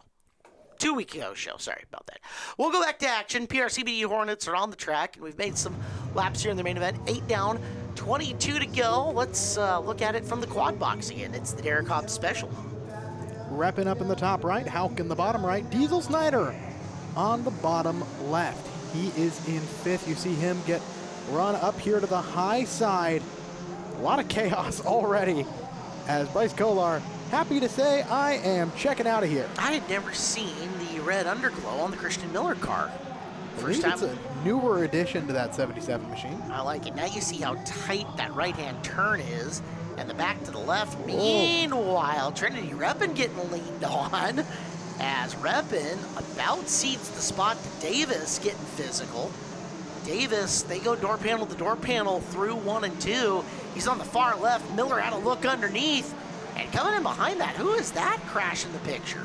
2-week ago show. Sorry about that. We'll go back to action. PRCBD Hornets are on the track, and we've made some laps here in the main event. 8 down, 22 to go. Let's look at it from the quad box again. It's the Derek Hobbs special. Repping up in the top right, Hauk in the bottom right, Diesel Snyder on the bottom left. He is in 5th. You see him get run up here to the high side. A lot of chaos already as Bryce Kolar, happy to say, I am checking out of here. I had never seen the red underglow on the Christian Miller car. First time. It's a newer addition to that 77 machine. I like it. Now you see how tight that right-hand turn is, and the back to the left. Meanwhile, Trinity Reppin getting leaned on as Reppin about cedes the spot to Davis, getting physical. Davis, they go door panel to door panel through 1 and 2. He's on the far left. Miller had a look underneath. And coming in behind that, who is that crashing the picture?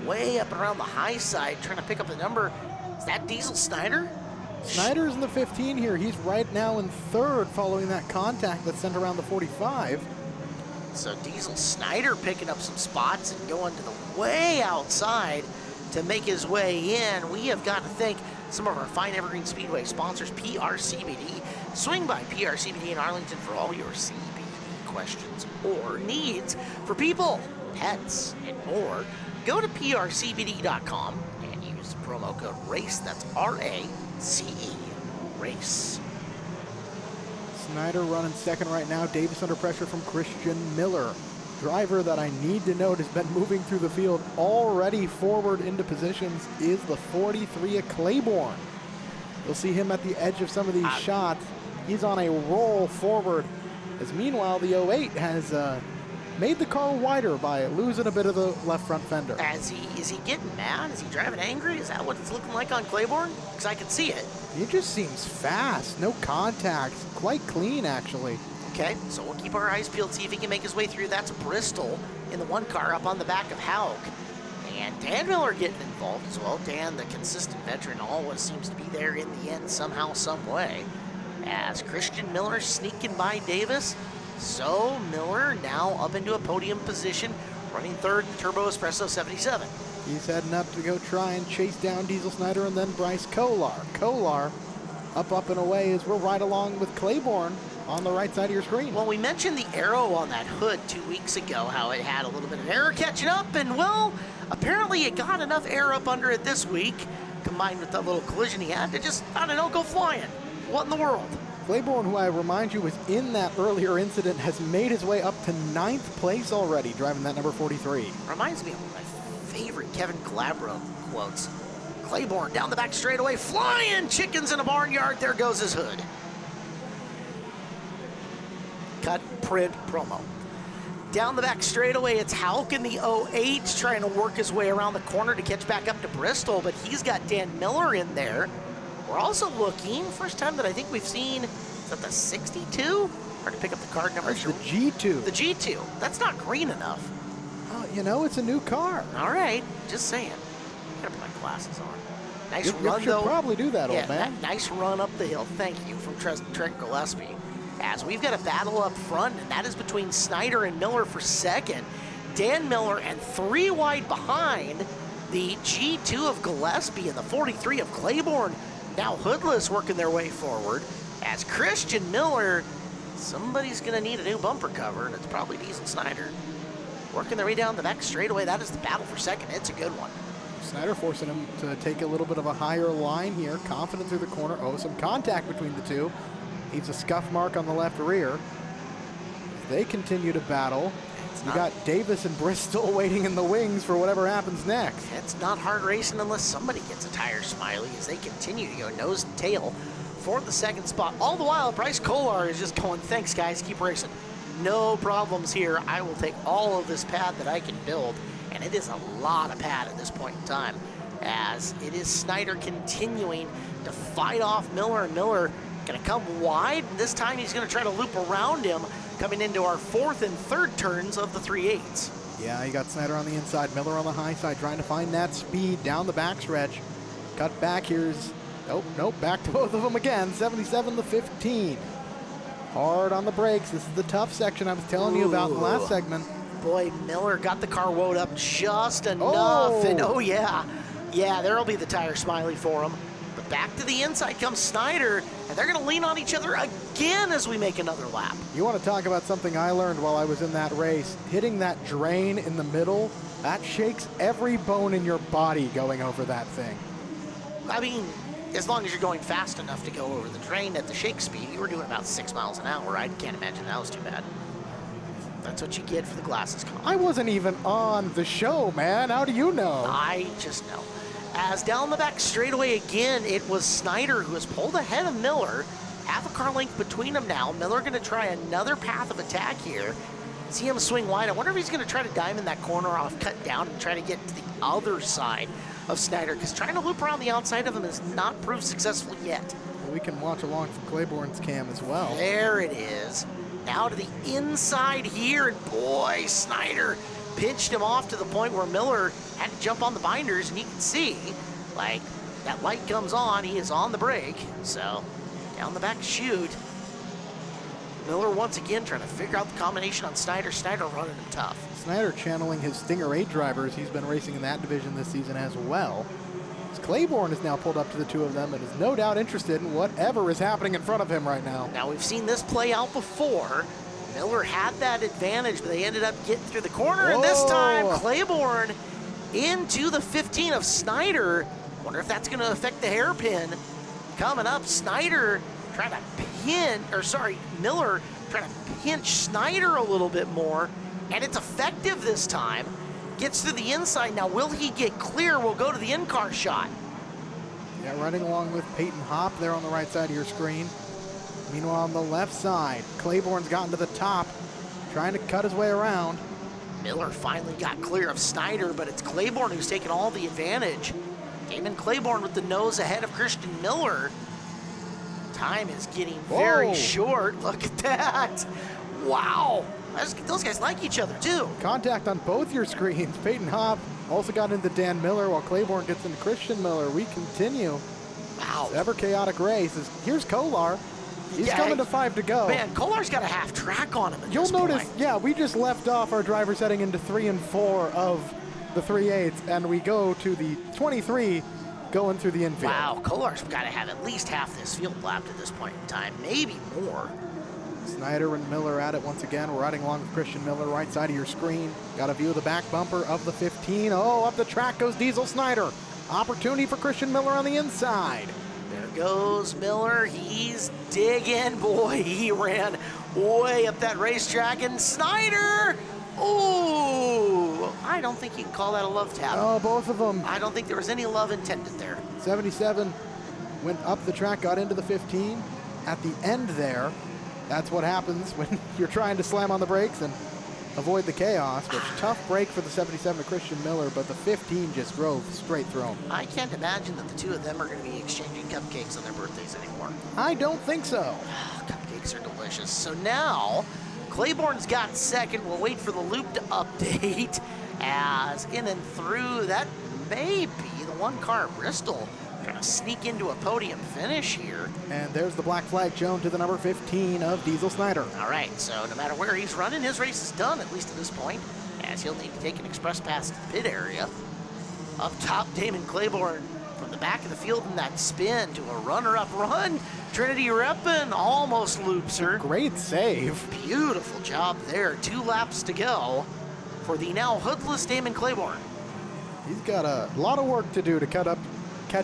Way up around the high side, trying to pick up the number. Is that Diesel Snyder? Snyder's in the 15 here. He's right now in 3rd following that contact that sent around the 45. So Diesel Snyder picking up some spots and going to the way outside to make his way in. We have got to thank some of our fine Evergreen Speedway sponsors, PRCBD. Swing by PRCBD in Arlington for all your CBD questions or needs for people, pets, and more. Go to prcbd.com and use the promo code RACE. That's R-A-C-E, RACE. Snyder running 2nd right now. Davis under pressure from Christian Miller. Driver that I need to note has been moving through the field already forward into positions is the 43 of Claiborne. You'll see him at the edge of some of these shots. He's on a roll forward, as meanwhile the 08 has made the car wider by losing a bit of the left front fender. Is he getting mad? Is he driving angry? Is that what it's looking like on Claiborne? Because I can see it. He just seems fast, no contacts, quite clean actually. Okay, so we'll keep our eyes peeled, see if he can make his way through. That's Bristol in the 1 car up on the back of Hauk. And Dan Miller getting involved as well. Dan, the consistent veteran, always seems to be there in the end somehow, some way. As Christian Miller sneaking by Davis. So Miller now up into a podium position, running 3rd in Turbo Espresso 77. He's heading up to go try and chase down Diesel Snyder and then Bryce Kolar. Kolar up and away as we're right along with Claiborne on the right side of your screen. Well, we mentioned the arrow on that hood 2 weeks ago, how it had a little bit of air catching up, and well, apparently it got enough air up under it this week, combined with that little collision he had to just, I don't know, go flying. What in the world? Claiborne, who I remind you was in that earlier incident, has made his way up to 9th place already, driving that number 43. Reminds me of one of my favorite Kevin Glabro quotes. Claiborne down the back straightaway, flying chickens in a barnyard. There goes his hood. Cut, print, promo. Down the back straightaway, it's Hauk in the 08 trying to work his way around the corner to catch back up to Bristol, but he's got Dan Miller in there. We're also looking, first time that I think we've seen, is that the 62? Hard to pick up the card number. That's the G2. The G2. That's not green enough. Oh, you know, it's a new car. All right, just saying. Gotta put my glasses on. Nice run, you should though. Probably do that, old man. Nice run up the hill. Thank you from Trent Gillespie. As we've got a battle up front, and that is between Snyder and Miller for 2nd. Dan Miller and 3 wide behind the G2 of Gillespie and the 43 of Claiborne. Now hoodless working their way forward. As Christian Miller, somebody's going to need a new bumper cover, and it's probably Diesel Snyder. Working their way down the back straightaway. That is the battle for 2nd. It's a good one. Snyder forcing him to take a little bit of a higher line here. Confident through the corner. Oh, some contact between the two. Leaves a scuff mark on the left rear. They continue to battle. You got Davis and Bristol waiting in the wings for whatever happens next. It's not hard racing unless somebody gets a tire smiley as they continue to go nose and tail for the 2nd spot. All the while, Bryce Kolar is just going, thanks, guys, keep racing. No problems here. I will take all of this pad that I can build, and it is a lot of pad at this point in time, as it is Snyder continuing to fight off Miller, and Miller going to come wide, and this time he's going to try to loop around him, coming into our 4th and 3rd turns of the 3/8. Yeah, you got Snyder on the inside, Miller on the high side, trying to find that speed down the backstretch. Cut back, here's, nope, back to both of them again, 77 to 15. Hard on the brakes. This is the tough section I was telling you about in the last segment. Boy, Miller got the car woed up just enough. Oh. And oh yeah, there'll be the tire smiley for him. But back to the inside comes Snyder, and they're gonna lean on each other again as we make another lap. You want to talk about something I learned while I was in that race? Hitting that drain in the middle, that shakes every bone in your body going over that thing. I mean, as long as you're going fast enough to go over the drain at the shake speed, you were doing about 6 miles an hour. I can't imagine that was too bad. That's what you get for the glasses comp. I wasn't even on the show, man. How do you know? I just know. As down the back straightaway again, it was Snyder who was pulled ahead of Miller. Half a car length between them now. Miller going to try another path of attack here. See him swing wide. I wonder if he's going to try to diamond that corner off, cut down, and try to get to the other side of Snyder, because trying to loop around the outside of him has not proved successful yet. Well, we can watch along from Claiborne's cam as well. There it is. Now to the inside here, and boy, Snyder pinched him off to the point where Miller had to jump on the binders, and you can see, like, that light comes on, he is on the brake, so down the back chute. Miller once again trying to figure out the combination on Snyder. Snyder running him tough. Snyder channeling his Stinger 8 drivers. He's been racing in that division this season as well. Claiborne is now pulled up to the two of them and is no doubt interested in whatever is happening in front of him right now. Now, we've seen this play out before. Miller had that advantage, but they ended up getting through the corner, and this time Claiborne into the 15 of Snyder. Wonder if that's going to affect the hairpin. Coming up, Snyder trying to Miller trying to pinch Snyder a little bit more, and it's effective this time. Gets to the inside. Now, will he get clear? We'll go to the in-car shot. Yeah, running along with Peyton Hopp there on the right side of your screen. Meanwhile, on the left side, Claiborne's gotten to the top, trying to cut his way around. Miller finally got clear of Snyder, but it's Claiborne who's taken all the advantage. Damon Claiborne with the nose ahead of Christian Miller. Time is getting very short. Look at that. Wow. Those guys like each other, too. Contact on both your screens. Peyton Hopp also got into Dan Miller while Claiborne gets into Christian Miller. We continue. Wow. This ever chaotic race. Here's Kolar. He's coming to 5 to go. Man, Kolar's got a half track on him at You'll this notice, point. yeah, we just left off our drivers heading into 3 and 4 of the 3/8, and we go to the 23 going through the infield. Wow, Kolar's got to have at least half this field lapped at this point in time, maybe more. Snyder and Miller at it once again. We're riding along with Christian Miller, right side of your screen. Got a view of the back bumper of the 15. Oh, up the track goes Diesel Snyder. Opportunity for Christian Miller on the inside. There goes Miller. He's digging. Boy, he ran way up that racetrack. And Snyder, ooh, I don't think you can call that a love tap. Oh, both of them. I don't think there was any love intended there. 77 went up the track, got into the 15. At the end there, that's what happens when you're trying to slam on the brakes and avoid the chaos. Which tough break for the 77 to Christian Miller, but the 15 just drove straight through him. I can't imagine that the two of them are going to be exchanging cupcakes on their birthdays anymore. I don't think so. Cupcakes are delicious. So now, Claiborne's got second. We'll wait for the loop to update as in and through. That may be the one car at Bristol trying to sneak into a podium finish here. And there's the black flag shown to the number 15 of Diesel Snyder. All right, so no matter where he's running, his race is done, at least at this point, as he'll need to take an express pass to the pit area. Up top, Damon Claiborne from the back of the field in that spin to a runner-up run. Trinity Reppin almost loops her. Great save. Beautiful job there. 2 laps to go for the now hoodless Damon Claiborne. He's got a lot of work to do to catch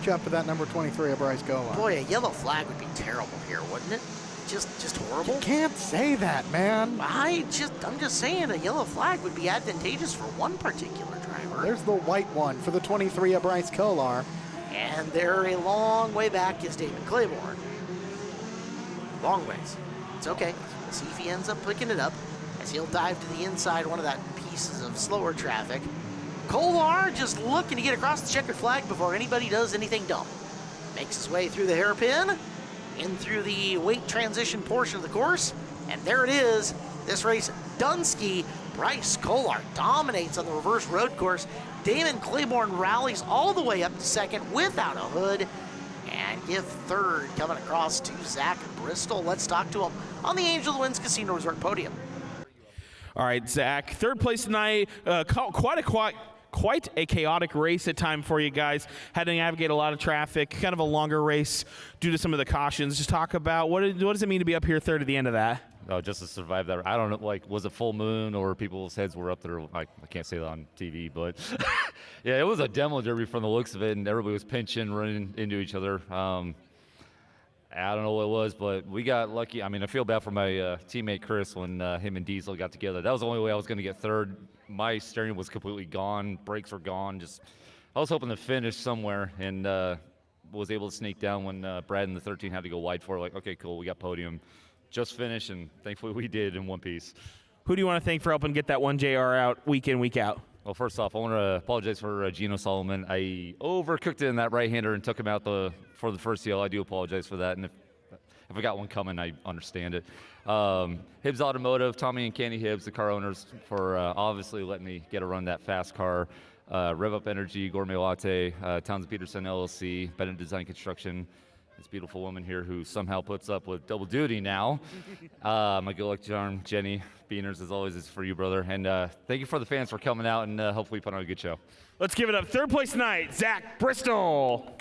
up to that number 23 of Bryce Golan. Boy, a yellow flag would be terrible here, wouldn't it? Just horrible. You can't say that, man. I'm just saying a yellow flag would be advantageous for one particular driver. There's the white one for the 23 of Bryce Kolar. And they're a long way back is Damon Claiborne. Long ways. It's okay. We'll see if he ends up picking it up as he'll dive to the inside, one of that pieces of slower traffic. Kolar just looking to get across the checkered flag before anybody does anything dumb. Makes his way through the hairpin, in through the weight transition portion of the course, and there it is. This race, Dunsky, Bryce Kolar dominates on the reverse road course. Damon Claiborne rallies all the way up to second without a hood, and give third coming across to Zach Bristol. Let's talk to him on the Angel of the Winds Casino Resort podium. All right, Zach, third place tonight. Quite a chaotic race at time for you guys. Had to navigate a lot of traffic, kind of a longer race due to some of the cautions. Just talk about what does it mean to be up here third at the end of that? Oh, just to survive that. I don't know, like, was it full moon or people's heads were up there? I can't say that on TV, but yeah, it was a demo derby from the looks of it, and everybody was pinching, running into each other. I don't know what it was, but we got lucky. I mean, I feel bad for my teammate Chris when him and Diesel got together. That was the only way I was going to get third. My steering was completely gone. Brakes were gone. I was hoping to finish somewhere, and was able to sneak down when Brad and the 13 had to go wide for it. Like, okay, cool, we got podium. Just finished, and thankfully we did in one piece. Who do you want to thank for helping get that one JR out week in, week out? Well, first off, I want to apologize for Gino Solomon. I overcooked it in that right-hander and took him out for the first yell. I do apologize for that, and if I got one coming, I understand it. Hibbs Automotive, Tommy and Candy Hibbs, the car owners, for obviously letting me get a run that fast car. Rev Up Energy, Gourmet Latte, Townsend Peterson LLC, Bennett Design Construction, this beautiful woman here who somehow puts up with double duty now. My good luck charm, Jenny Beaners, as always, is for you, brother. And thank you for the fans for coming out, and hopefully put on a good show. Let's give it up. Third place tonight, Zach Bristol.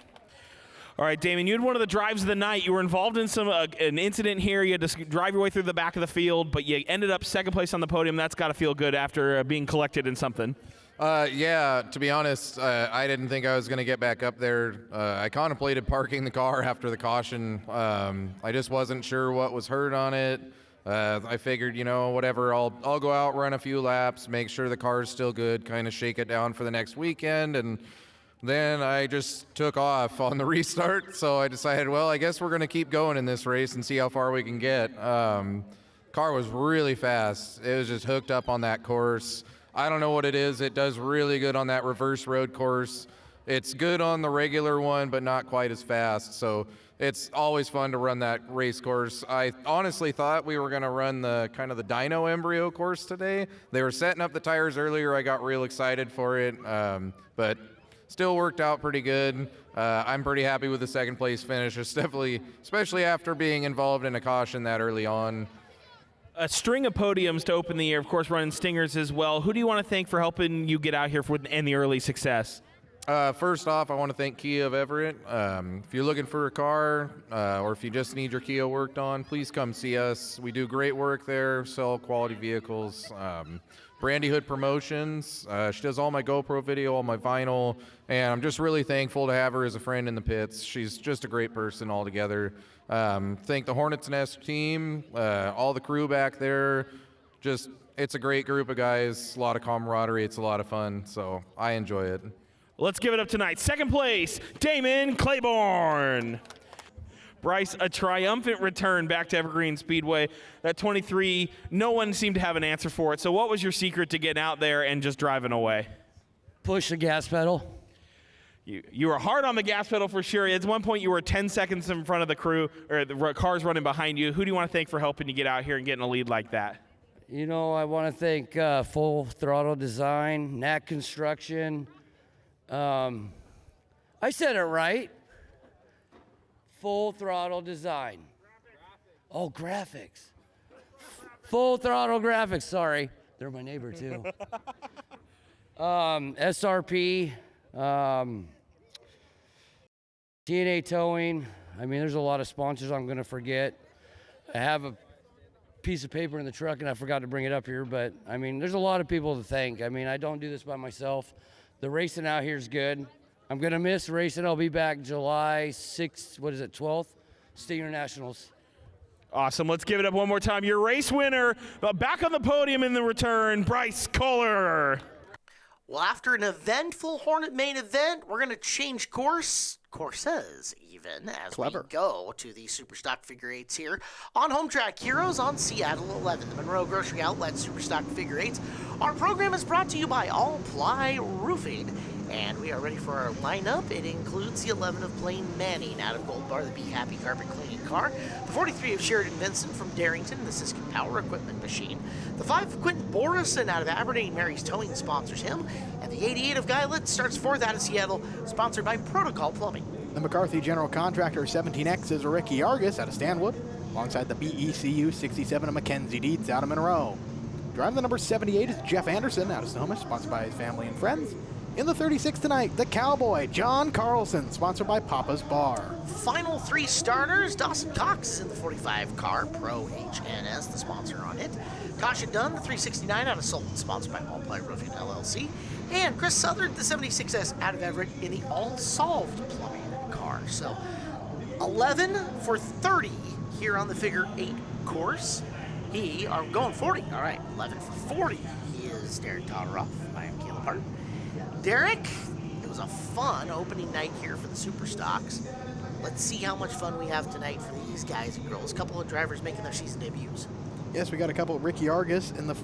All right, Damon, you had one of the drives of the night. You were involved in an incident here. You had to drive your way through the back of the field, but you ended up second place on the podium. That's got to feel good after being collected in something. Yeah, to be honest, I didn't think I was going to get back up there. I contemplated parking the car after the caution. I just wasn't sure what was hurt on it. I figured, whatever, I'll go out, run a few laps, make sure the car's still good, kind of shake it down for the next weekend, and then I just took off on the restart. So I decided, well, I guess we're going to keep going in this race and see how far we can get. Car was really fast. It was just hooked up on that course. I don't know what it is. It does really good on that reverse road course. It's good on the regular one, but not quite as fast. So it's always fun to run that race course. I honestly thought we were going to run the kind of the dyno embryo course today. They were setting up the tires earlier. I got real excited for it, but still worked out pretty good. I'm pretty happy with the second place finish. It's definitely, especially after being involved in a caution that early on. A string of podiums to open the year, of course, running stingers as well. Who do you want to thank for helping you get out here and the early success? First off, I want to thank Kia of Everett. If you're looking for a car or if you just need your Kia worked on, please come see us. We do great work there, sell quality vehicles. Brandy Hood Promotions, she does all my GoPro video, all my vinyl, and I'm just really thankful to have her as a friend in the pits. She's just a great person altogether. Thank the Hornets Nest team, all the crew back there. Just, it's a great group of guys, a lot of camaraderie, it's a lot of fun, so I enjoy it. Let's give it up tonight. Second place, Damon Claiborne. Bryce, a triumphant return back to Evergreen Speedway. That 23, no one seemed to have an answer for it. So what was your secret to getting out there and just driving away? Push the gas pedal. You were hard on the gas pedal for sure. At one point, you were 10 seconds in front of the crew, or the cars running behind you. Who do you want to thank for helping you get out here and getting a lead like that? I want to thank Full Throttle Design, Knack Construction. I said it right. Full Throttle Design. Oh, graphics. Full Throttle Graphics, sorry. They're my neighbor, too. SRP. TNA Towing. I mean, there's a lot of sponsors I'm going to forget. I have a piece of paper in the truck, and I forgot to bring it up here, but, I mean, there's a lot of people to thank. I mean, I don't do this by myself. The racing out here is good. I'm going to miss racing. I'll be back July 6th, 12th, State Nationals. Awesome. Let's give it up one more time. Your race winner, back on the podium in the return, Bryce Kohler. Well, after an eventful Hornet main event, we're going to change courses even, as we go to the Superstock Figure 8s here on Home Track Heroes on Seattle 11, the Monroe Grocery Outlet Superstock Figure 8s. Our program is brought to you by All Ply Roofing, and we are ready for our lineup. It includes the 11 of Plain Manning out of Gold Bar, the Be Happy carpet cleaning car, the 43 of Sheridan Vincent from Darrington, the Siskin Power Equipment Machine, the 5 of Quentin Borison out of Aberdeen, Mary's Towing sponsors him, and the 88 of Guy Litz starts fourth out of Seattle, sponsored by Protocol Plumbing. The McCarthy General Contractor 17X is Ricky Argus out of Stanwood, alongside the BECU 67 of Mackenzie Dietz out of Monroe. Driving the number 78 is Jeff Anderson out of Sonoma, sponsored by his family and friends. In the 36 tonight, the Cowboy, John Carlson, sponsored by Papa's Bar. Final 3 starters, Dawson Cox is in the 45 car, Pro HNS, the sponsor on it. Tasha Dunn, the 369 out of Sultan, sponsored by Multiply Roofing LLC. And Chris Southard, the 76S out of Everett, in the All Solved Plumbing car. So 11 for 30 here on the figure 8 course. He are going 40. All right, 11 for 40. He is Derek Todoroff. I am Caleb Hart. Derek, it was a fun opening night here for the Super Stocks. Let's see how much fun we have tonight for these guys and girls. A couple of drivers making their season debuts. Yes, we got a couple of Ricky Argus in the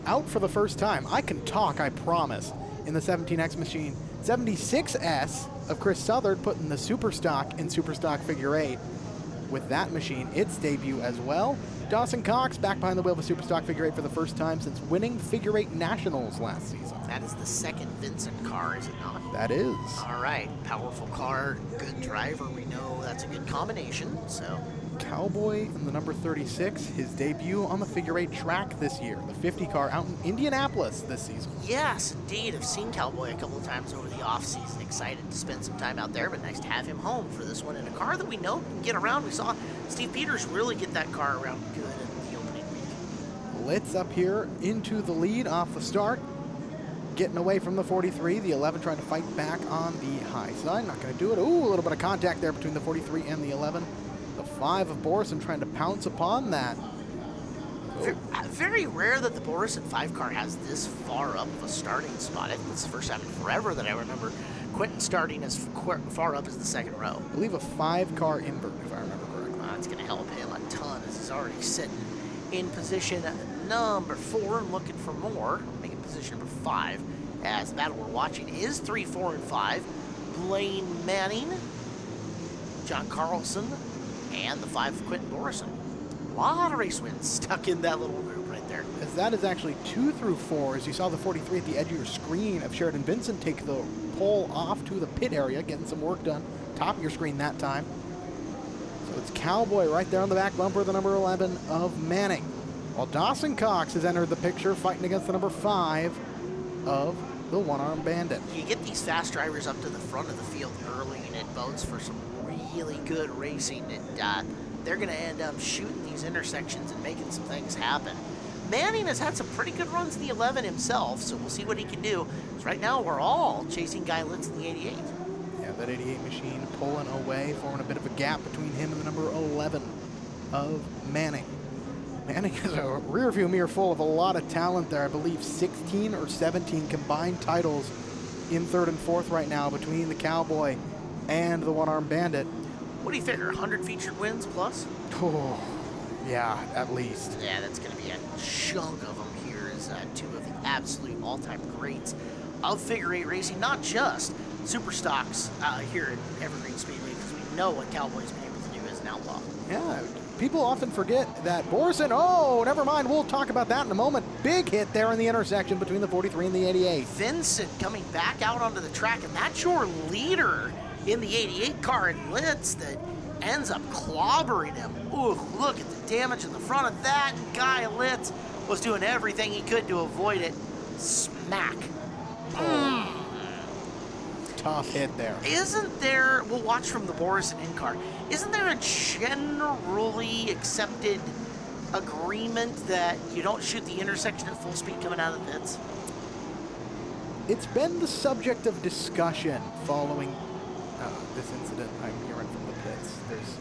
out for the first time. I can talk, I promise, in the 17X machine. 76S of Chris Southard putting the Super Stock in Super Stock Figure 8 with that machine, its debut as well. Dawson Cox back behind the wheel of a Super Stock Figure 8 for the first time since winning Figure 8 Nationals last season. That is the second Vincent car, is it not? That is. All right, powerful car, good driver. We know that's a good combination, so. Cowboy in the number 36, his debut on the Figure 8 track this year. The 50 car out in Indianapolis this season. Yes, indeed. I've seen Cowboy a couple of times over the off-season. Excited to spend some time out there, but nice to have him home for this one in a car that we know can get around. We saw Steve Peters really get that car around good in the opening week. Litz up here into the lead off the start. Getting away from the 43, the 11 trying to fight back on the high side. Not going to do it. Ooh, a little bit of contact there between the 43 and the 11. The 5 of Borison trying to pounce upon that. Very rare that the Borison 5 car has this far up of a starting spot. I think it's the first time in forever that I remember Quentin starting as far up as the second row. I believe a 5 car invert, if I remember correctly. That's going to help him a ton as he's already sitting in position number 4 and looking for more. Making position number 5 as the battle we're watching is 3, 4, and 5. Blaine Manning, John Carlson, and the 5 of Quentin Borison. A lot of race wins stuck in that little group right there. As that is actually 2 through 4, as you saw the 43 at the edge of your screen of Sheridan Vincent take the pole off to the pit area, getting some work done. Top of your screen that time. So it's Cowboy right there on the back bumper, the number 11 of Manning. While Dawson Cox has entered the picture fighting against the number 5 of the one-armed bandit. You get these fast drivers up to the front of the field early, and it bodes for some really good racing, and they're going to end up shooting these intersections and making some things happen. Manning has had some pretty good runs in the 11 himself, so we'll see what he can do. Because right now we're all chasing Guy Litz in the 88. Yeah, that 88 machine pulling away, forming a bit of a gap between him and the number 11 of Manning. Manning has a rear view mirror full of a lot of talent there. I believe 16 or 17 combined titles in 3rd and 4th right now between the Cowboy and the one-armed bandit. What do you figure, 100 featured wins plus? Oh, yeah, at least. Yeah, that's going to be a chunk of them here as 2 of the absolute all-time greats of figure 8 racing, not just Super Stocks here at Evergreen Speedway, because we know what Cowboy's been able to do as an outlaw. Yeah, people often forget that Borison, oh, never mind, we'll talk about that in a moment. Big hit there in the intersection between the 43 and the 88. Vincent coming back out onto the track, and that's your leader in the 88 car, and Litz that ends up clobbering him. Ooh, look at the damage in the front of that. Guy Litz was doing everything he could to avoid it. Smack. Tough hit there. Isn't there, we'll watch from the Borison in-car, isn't there a generally accepted agreement that you don't shoot the intersection at full speed coming out of the pits? It's been the subject of discussion following this incident. I'm hearing from the pits.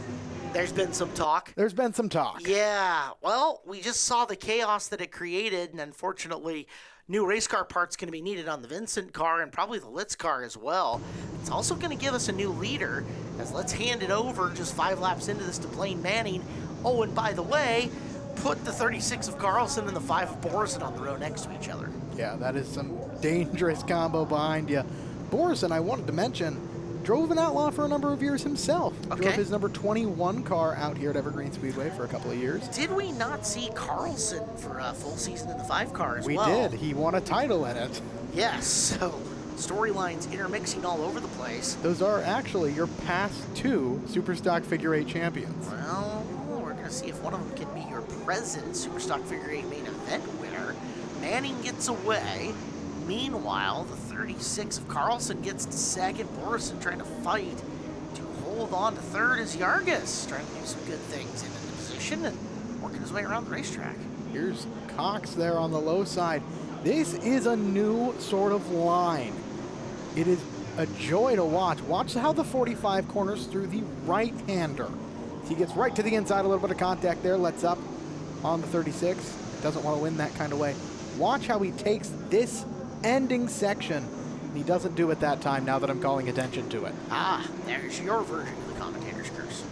There's been some talk. There's been some talk. Yeah, well, we just saw the chaos that it created, and unfortunately, new race car parts going to be needed on the Vincent car and probably the Litz car as well. It's also going to give us a new leader, as let's hand it over just 5 laps into this to Blaine Manning. Oh, and by the way, put the 36 of Carlson and the 5 of Borison on the row next to each other. Yeah, that is some dangerous combo behind you. Borison, I wanted to mention, drove an Outlaw for a number of years himself. Okay. Drove his number 21 car out here at Evergreen Speedway for a couple of years. Did we not see Carlson for a full season in the 5 car as well? We did. He won a title in it. Yes, so storylines intermixing all over the place. Those are actually your past 2 Superstock Figure 8 champions. Well, we're going to see if one of them can be your present Superstock Figure 8 main event winner. Manning gets away. Meanwhile, the 36 of Carlson gets to second. Borison trying to fight to hold on to third as Yargis trying to do some good things in the position and working his way around the racetrack. Here's Cox there on the low side. This is a new sort of line. It is a joy to watch. Watch how the 45 corners through the right-hander. He gets right to the inside, a little bit of contact there, lets up on the 36. Doesn't want to win that kind of way. Watch how he takes this ending section. He doesn't do it that time now that I'm calling attention to it. Ah, there's your version of the commentator's curse.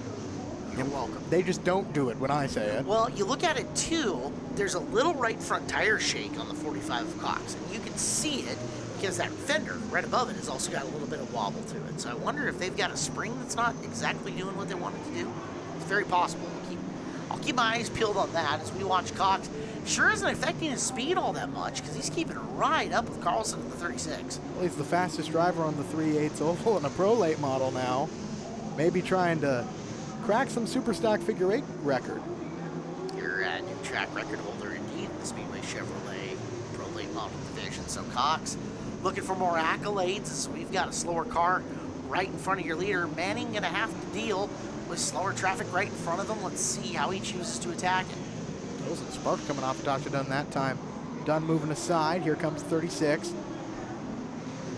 You're welcome. They just don't do it when I say it. Well, you look at it too, there's a little right front tire shake on the 45 of Cox, and you can see it because that fender right above it has also got a little bit of wobble to it. So I wonder if they've got a spring that's not exactly doing what they want it to do. It's very possible. I'll keep my eyes peeled on that as we watch Cox. Sure isn't affecting his speed all that much because he's keeping it right up with Carlson in the 36. Well, he's the fastest driver on the 3/8 oval in a Pro Late model now. Maybe trying to crack some Superstock Figure 8 record. You're a new track record holder indeed in the Speedway Chevrolet Pro Late model division. So Cox looking for more accolades as we've got a slower car right in front of your leader. Manning gonna have to deal with slower traffic right in front of him. Let's see how he chooses to attack it. Those are sparks coming off Tasha Dunn that time. Dunn moving aside. Here comes 36.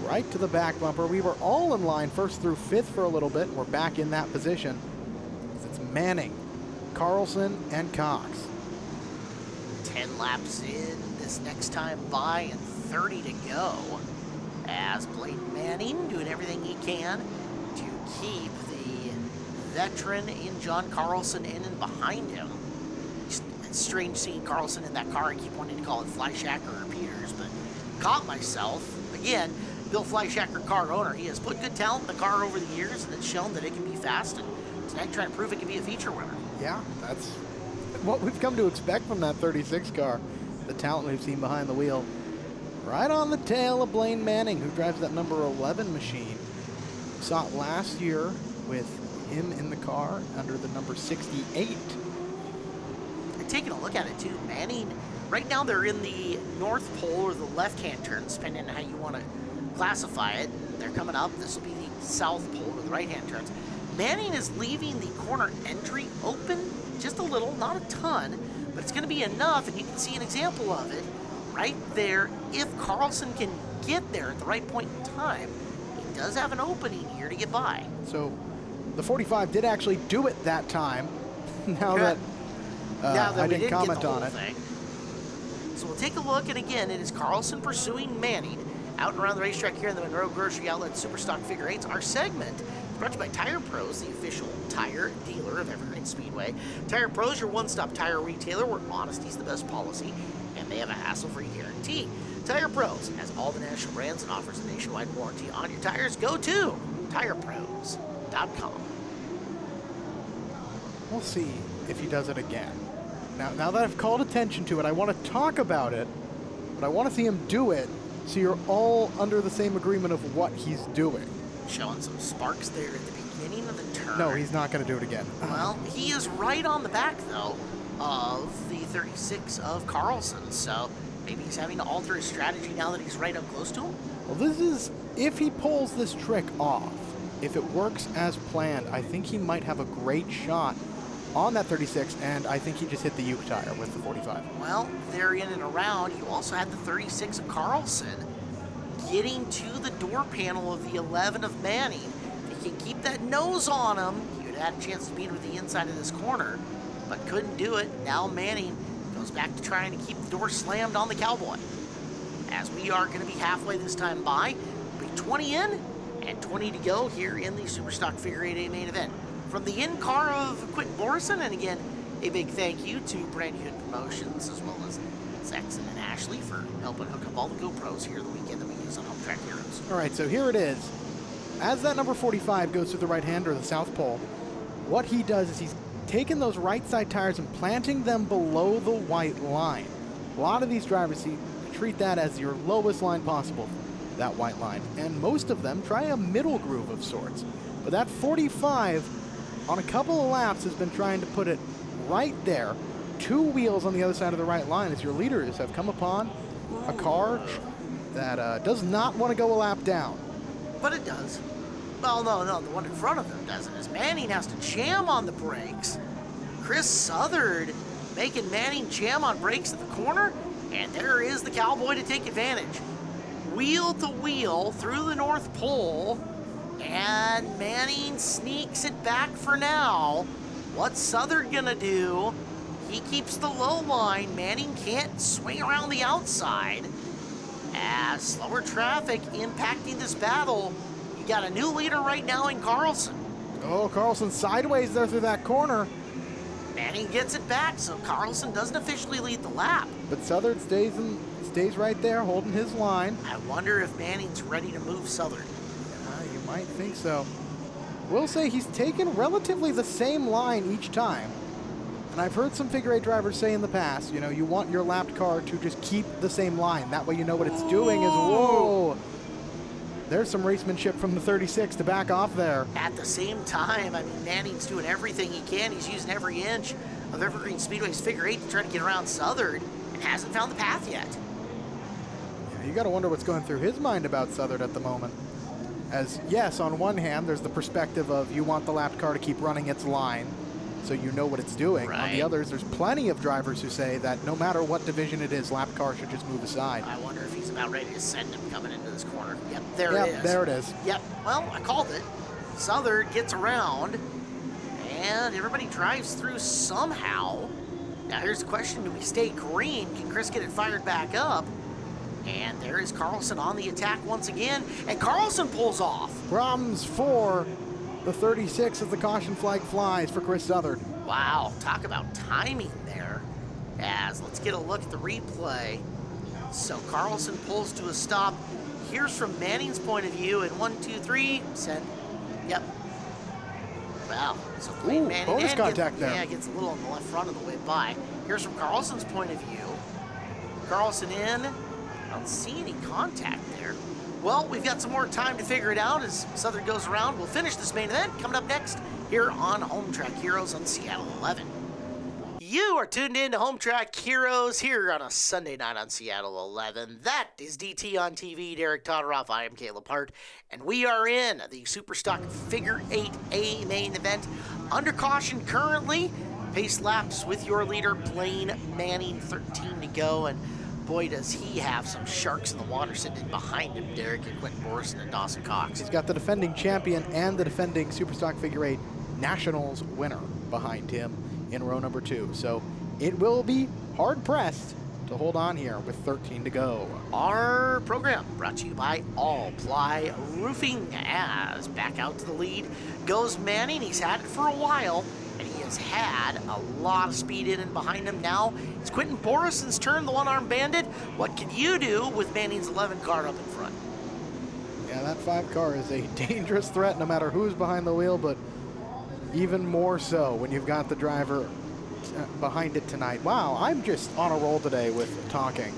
Right to the back bumper. We were all in line first through fifth for a little bit. We're back in that position. It's Manning, Carlson, and Cox. 10 laps in this next time by and 30 to go. As Blaine Manning doing everything he can to keep the veteran in John Carlson in and behind him. It's strange seeing Carlson in that car. I keep wanting to call it Fleischacker or Peters, but caught myself. Again, Bill Fleischacker, car owner, he has put good talent in the car over the years, and it's shown that it can be fast, and tonight trying to prove it can be a feature winner. Yeah, that's what we've come to expect from that 36 car. The talent we've seen behind the wheel. Right on the tail of Blaine Manning, who drives that number 11 machine. Saw it last year with him in the car under the number 68. Taking a look at it too, Manning, right now they're in the north pole or the left-hand turn, depending on how you want to classify it. They're coming up. This will be the south pole or the right-hand turns. Manning is leaving the corner entry open just a little, not a ton, but it's going to be enough, and you can see an example of it right there. If Carlson can get there at the right point in time, he does have an opening here to get by. So the 45 did actually do it that time. Now that I didn't comment on it. So we'll take a look, and again, it is Carlson pursuing Manning out and around the racetrack here in the Monroe Grocery Outlet Superstock Figure 8s. Our segment brought to you by Tire Pros, the official tire dealer of Evergreen Speedway. Tire Pros, your one-stop tire retailer where honesty is the best policy, and they have a hassle-free guarantee. Tire Pros has all the national brands and offers a nationwide warranty on your tires. Go to TirePros.com. We'll see if he does it again. Now that I've called attention to it, I want to talk about it, but I want to see him do it so you're all under the same agreement of what he's doing. Showing some sparks there at the beginning of the turn. No, he's not going to do it again. Well, he is right on the back, though, of the 36 of Carlson, so maybe he's having to alter his strategy now that he's right up close to him. Well, this is, if he pulls this trick off, if it works as planned, I think he might have a great shot on that 36, and I think he just hit the Uke tire with the 45. Well, they're in and around. You also had the 36 of Carlson getting to the door panel of the 11 of Manning. If he can keep that nose on him, he would have had a chance to beat him with the inside of this corner, but couldn't do it. Now Manning goes back to trying to keep the door slammed on the Cowboy. As we are going to be halfway this time by, it'll be 20 in and 20 to go here in the Superstock Figure 8A main event. From the in-car of Quentin Borison, and again, a big thank you to Brand Hood Promotions, as well as Saxon and Ashley for helping hook up all the GoPros here the weekend that we use on Home Track Heroes. All right, so here it is. As that number 45 goes to the right hand or the south pole, what he does is he's taking those right side tires and planting them below the white line. A lot of these drivers treat that as your lowest line possible, that white line, and most of them try a middle groove of sorts. But that 45 on a couple of laps has been trying to put it right there two wheels on the other side of the right line as your leaders have come upon a car that does not want to go a lap down. But it does. Well, no, the one in front of them doesn't, as Manning has to jam on the brakes. Chris Southard making Manning jam on brakes at the corner, and there is the Cowboy to take advantage. Wheel to wheel through the North Pole, and Manning sneaks it back for now. What's Southard gonna do? He keeps the low line. Manning can't swing around the outside. As slower traffic impacting this battle, you got a new leader right now in Carlson. Oh, Carlson sideways there through that corner. Manning gets it back, so Carlson doesn't officially lead the lap. But Southard stays right there, holding his line. I wonder if Manning's ready to move Southard. You might think so. We'll say he's taken relatively the same line each time. And I've heard some figure eight drivers say in the past, you know, you want your lapped car to just keep the same line. That way you know what it's doing is, whoa. There's some racemanship from the 36 to back off there. At the same time, I mean, Manning's doing everything he can. He's using every inch of Evergreen Speedway's figure eight to try to get around Southard and hasn't found the path yet. Yeah, you got to wonder what's going through his mind about Southard at the moment. As, yes, on one hand, there's the perspective of you want the lapped car to keep running its line so you know what it's doing. Right. On the others, there's plenty of drivers who say that no matter what division it is, lapped car should just move aside. I wonder if he's about ready to send him coming into this corner. Yep, there it is. There it is. Yep, well, I called it. Southard gets around, and everybody drives through somehow. Now here's the question, do we stay green? Can Chris get it fired back up? And there is Carlson on the attack once again, and Carlson pulls off. Problems for the 36 as the caution flag flies for Chris Southard. Wow, talk about timing there. As let's get a look at the replay. So Carlson pulls to a stop. Here's from Manning's point of view, and 1, 2, 3, send. Yep. Wow, so Manning bonus contact there. Yeah, gets a little on the left front of the way by. Here's from Carlson's point of view. Carlson in. I don't see any contact there. Well, we've got some more time to figure it out as Southern goes around. We'll finish this main event coming up next here on Home Track Heroes on Seattle 11. You are tuned in to Home Track Heroes here on a Sunday night on Seattle 11. That is DT on TV, Derek Todoroff. I am Caleb Hart, and we are in the Superstock Figure 8A main event. Under caution currently, pace laps with your leader, Blaine Manning, 13 to go, and boy, does he have some sharks in the water sitting behind him, Derek, and Quentin Morrison and Dawson Cox. He's got the defending champion and the defending Superstock Figure 8 Nationals winner behind him in row number 2. So it will be hard-pressed to hold on here with 13 to go. Our program brought to you by All Ply Roofing, as back out to the lead goes Manning. He's had it for a while, and he has had a lot of speed in and behind him. Now it's Quentin Morrison's turn, the one-armed bandit. What can you do with Manning's 11 car up in front? Yeah, that 5 car is a dangerous threat no matter who's behind the wheel, but even more so when you've got the driver behind it tonight. Wow, I'm just on a roll today with talking.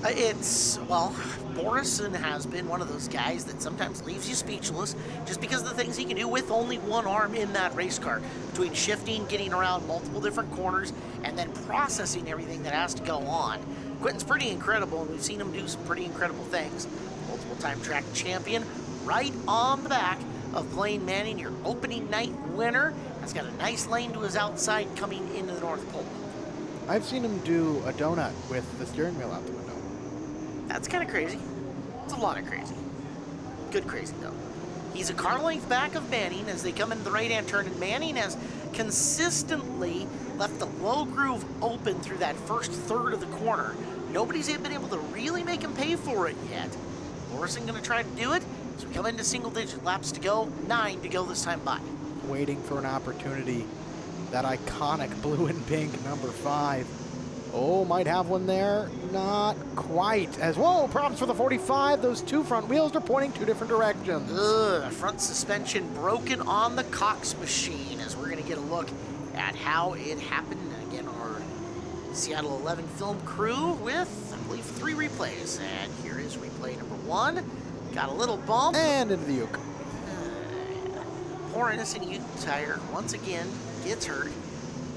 Well, Morrison has been one of those guys that sometimes leaves you speechless just because of the things he can do with only one arm in that race car. Between shifting, getting around multiple different corners, and then processing everything that has to go on. Quentin's pretty incredible, and we've seen him do some pretty incredible things. Multiple-time track champion, right on the back of Blaine Manning, your opening night winner. Has got a nice lane to his outside coming into the North Pole. I've seen him do a donut with the steering wheel out the window. That's kind of crazy. It's a lot of crazy. Good crazy, though. He's a car length back of Manning as they come into the right-hand turn, and Manning has consistently left the low groove open through that first third of the corner. Nobody's been able to really make him pay for it yet. Morrison going to try to do it as we come into single-digit laps to go, 9 to go this time by. Waiting for an opportunity. That iconic blue and pink number 5. Oh, might have one there. Not quite. As, whoa, problems for the 45. Those 2 front wheels are pointing 2 different directions. Front suspension broken on the Cox machine as we're going to get a look at how it happened. Again, our Seattle 11 film crew with, I believe, 3 replays. And here is replay number 1. Got a little bump. And into the uke. Poor innocent Ute tire once again gets hurt.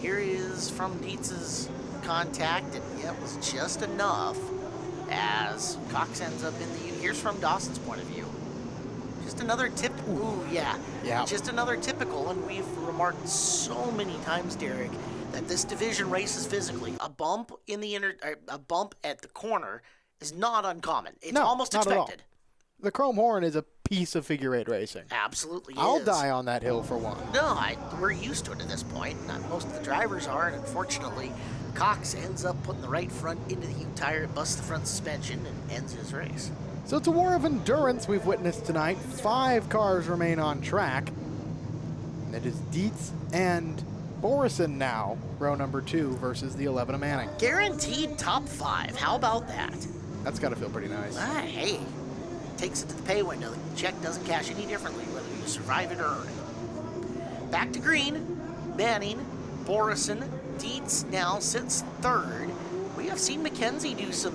Here is from Dietz's contact, and yeah, it was just enough as Cox ends up in the, here's from Dawson's point of view. Just another just another typical, and we've remarked so many times, Derek, that this division races physically. A bump in the a bump at the corner is not uncommon. It's almost expected. The Chrome Horn is a piece of figure eight racing. Absolutely I'll is. die on that hill for one. No, we're used to it at this point. Not most of the drivers are, and unfortunately, Cox ends up putting the right front into the tire, busts the front suspension, and ends his race. So it's a war of endurance we've witnessed tonight. 5 cars remain on track. And it is Dietz and Borison now, row number 2 versus the 11 of Manning. Guaranteed top 5. How about that? That's got to feel pretty nice. Hey, takes it to the pay window. The check doesn't cash any differently, whether you survive it or earn it. Back to green. Manning, Borison, Dietz now sits 3rd. We have seen Mackenzie do some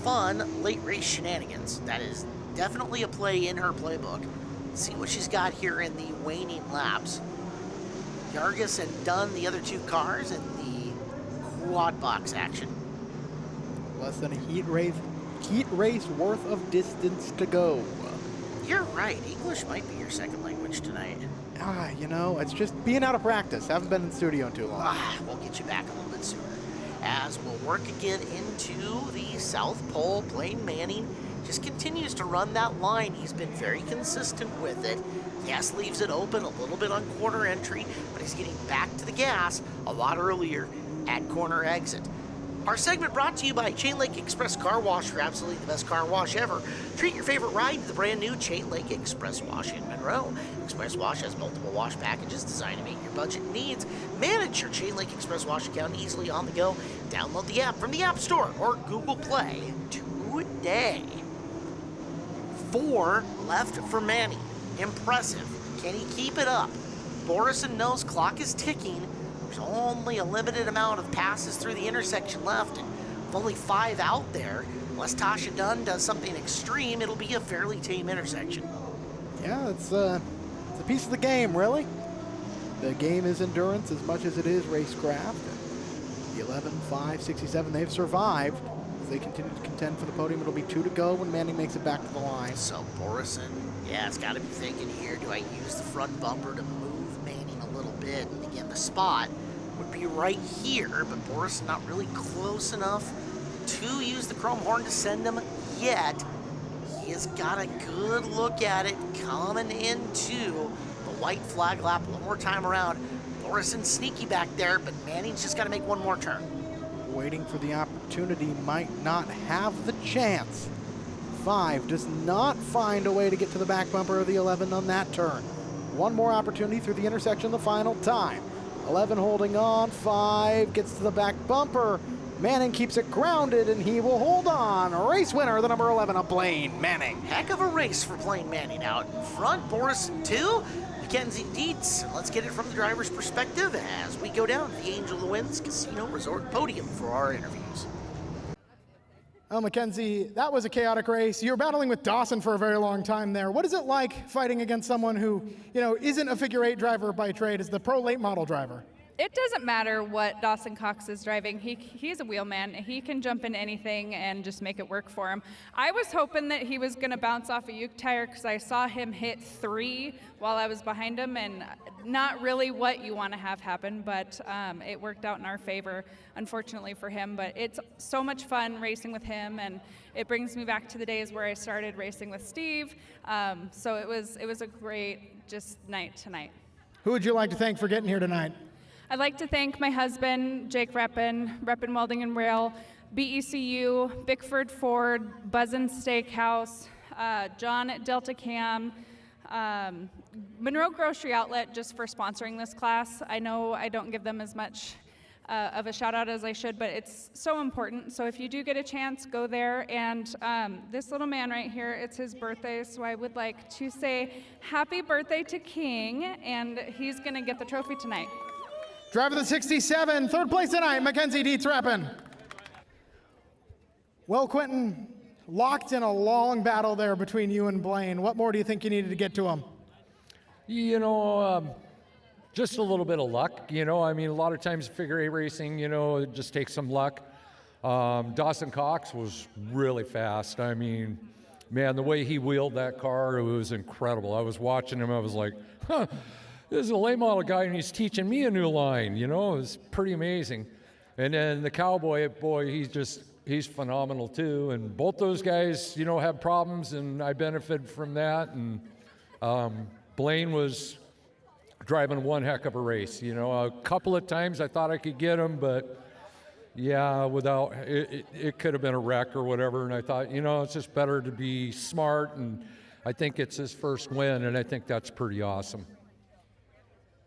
fun late race shenanigans. That is definitely a play in her playbook. Let's see what she's got here in the waning laps. Yargis and Dunn, the other 2 cars, in the quad box action. Less than a heat race worth of distance to go. You're right. English might be your second language tonight. You know, it's just being out of practice. Haven't been in the studio in too long. We'll get you back a little bit sooner. As we'll work again into the South Pole, Blaine Manning just continues to run that line. He's been very consistent with it. Yes, leaves it open a little bit on corner entry, but he's getting back to the gas a lot earlier at corner exit. Our segment brought to you by Chain Lake Express Car Wash, for absolutely the best car wash ever. Treat your favorite ride to the brand new Chain Lake Express Wash in Monroe. Express Wash has multiple wash packages designed to meet your budget needs. Manage your Chain Lake Express Wash account easily on the go. Download the app from the App Store or Google Play today. 4 left for Manning. Impressive. Can he keep it up? Borison knows clock is ticking. There's only a limited amount of passes through the intersection left, and with only 5 out there, unless Tasha Dunn does something extreme, it'll be a fairly tame intersection. Yeah, it's a piece of the game, really. The game is endurance as much as it is racecraft. And the 11, 5, 67, they've survived. As they continue to contend for the podium, it'll be 2 to go when Manning makes it back to the line. So Borison, it's got to be thinking here, do I use the front bumper to move Manning a little bit? And again, the spot would be right here, but Borison not really close enough to use the Chrome Horn to send him yet. He has got a good look at it coming into the white flag lap one more time around. Borison sneaky back there, but Manning's just got to make one more turn. Waiting for the opportunity, might not have the chance. 5 does not find a way to get to the back bumper of the 11 on that turn. One more opportunity through the intersection the final time. 11 holding on, 5 gets to the back bumper. Manning keeps it grounded, and he will hold on. Race winner, the number 11 of Blaine Manning. Heck of a race for Blaine Manning out in front. Borison 2, Mackenzie Dietz. Let's get it from the driver's perspective as we go down to the Angel of the Winds Casino Resort podium for our interviews. Oh, Mackenzie, that was a chaotic race. You were battling with Dawson for a very long time there. What is it like fighting against someone who, isn't a figure eight driver by trade, is the pro late model driver? It doesn't matter what Dawson Cox is driving. He's a wheelman. He can jump in anything and just make it work for him. I was hoping that he was going to bounce off a Uke tire because I saw him hit 3 while I was behind him, and not really what you want to have happen, but it worked out in our favor, unfortunately for him. But it's so much fun racing with him, and it brings me back to the days where I started racing with Steve. So it was a great night tonight. Who would you like to thank for getting here tonight? I'd like to thank my husband, Jake Reppin Welding and Rail, BECU, Bickford Ford, Buzzin' Steakhouse, John at Delta Cam, Monroe Grocery Outlet, just for sponsoring this class. I know I don't give them as much of a shout out as I should, but it's so important. So if you do get a chance, go there. And this little man right here, it's his birthday, so I would like to say happy birthday to King, and he's gonna get the trophy tonight. Driver the 67, 3rd place tonight, Mackenzie Dietz Rappin. Well, Quentin, locked in a long battle there between you and Blaine. What more do you think you needed to get to him? just a little bit of luck, you know. I mean, a lot of times figure eight racing, you know, it just takes some luck. Dawson Cox was really fast. I mean, man, the way he wheeled that car, it was incredible. I was watching him, I was like, huh, this is a late model guy and he's teaching me a new line, you know. It was pretty amazing. And then the Cowboy, boy, he's phenomenal too. And both those guys, you know, have problems, and I benefited from that. And Blaine was driving one heck of a race. You know, a couple of times I thought I could get him, but yeah, without it could have been a wreck or whatever. And I thought, you know, it's just better to be smart. And I think it's his first win, and I think that's pretty awesome.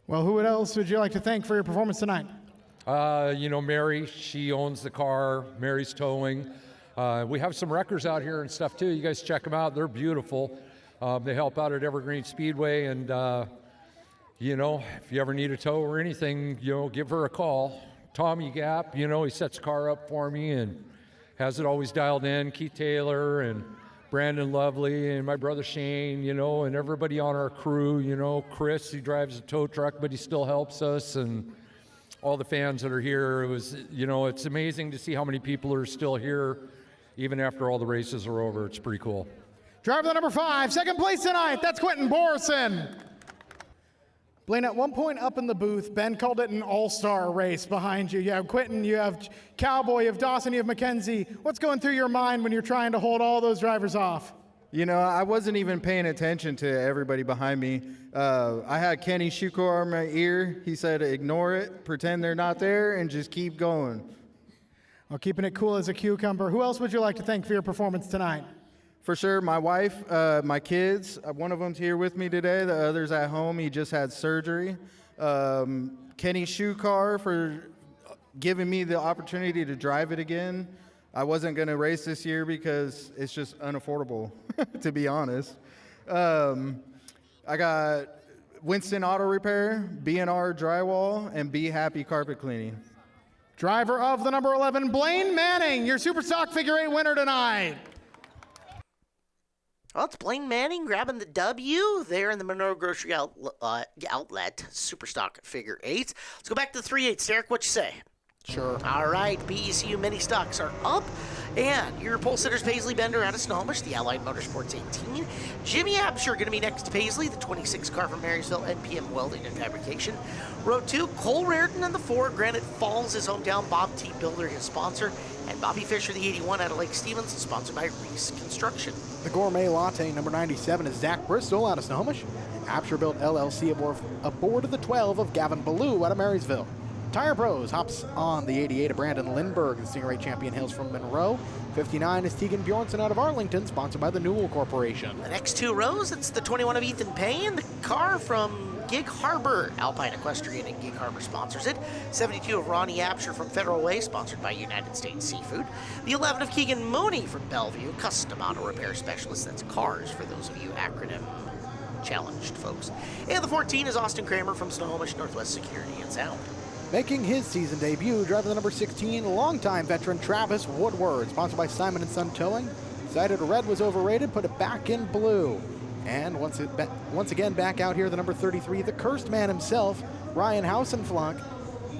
Well, who else would you like to thank for your performance tonight? You know, Mary, she owns the car. Mary's towing. We have some wreckers out here and stuff too. You guys check them out. They're beautiful. They help out at Evergreen Speedway, and you know, if you ever need a tow or anything, you know, give her a call. Tommy Gap, you know, he sets the car up for me and has it always dialed in. Keith Taylor and Brandon Lovely and my brother Shane, you know, and everybody on our crew, you know. Chris, he drives a tow truck, but he still helps us, and all the fans that are here. It was, you know, it's amazing to see how many people are still here even after all the races are over. It's pretty cool. Driver number 5, second place tonight, that's Quentin Borison. Blaine, at one point up in the booth, Ben called it an all-star race behind you. You have Quentin, you have Cowboy, you have Dawson, you have McKenzie. What's going through your mind when you're trying to hold all those drivers off? You know, I wasn't even paying attention to everybody behind me. I had Kenny Shukor in my ear. He said, ignore it, pretend they're not there, and just keep going. Well, keeping it cool as a cucumber. Who else would you like to thank for your performance tonight? For sure, my wife, my kids. One of them's here with me today. The other's at home. He just had surgery. Kenny Shukar for giving me the opportunity to drive it again. I wasn't going to race this year because it's just unaffordable, to be honest. I got Winston Auto Repair, B&R Drywall, and Be Happy Carpet Cleaning. Driver of the number 11, Blaine Manning, your Superstock Figure 8 winner tonight. Well, it's Blaine Manning grabbing the W there in the Monroe Grocery Outlet Superstock Figure 8s. Let's go back to the 3/8. Derek, what you say? Sure. All right, BECU mini stocks are up, and your pole sitters Paisley Bender out of Snohomish, the Allied Motorsports 18. Jimmy Absher going to be next to Paisley, the 26 car from Marysville, NPM Welding and Fabrication. Row 2, Cole Raritan and the 4, Granite Falls, his hometown, Bob T. Builder, his sponsor, and Bobby Fisher, the 81 out of Lake Stevens, sponsored by Reese Construction. The Gourmet Latte number 97 is Zach Bristol out of Snohomish. Absher Built LLC aboard of the 12 of Gavin Ballou out of Marysville. Tire Pros hops on the 88 of Brandon Lindbergh, the Stingray Champion hails from Monroe. 59 is Tegan Bjornson out of Arlington, sponsored by the Newell Corporation. The next 2 rows, it's the 21 of Ethan Payne, the car from Gig Harbor. Alpine Equestrian and Gig Harbor sponsors it. 72 of Ronnie Absher from Federal Way, sponsored by United States Seafood. The 11 of Keegan Mooney from Bellevue, custom auto repair specialist. That's cars for those of you acronym challenged folks. And the 14 is Austin Kramer from Snohomish Northwest Security and Sound. Making his season debut, driver the number 16, longtime veteran Travis Woodward, sponsored by Simon & Son Towing. Decided red was overrated, put it back in blue. And once again back out here, the number 33, the cursed man himself, Ryan Hausenflunk,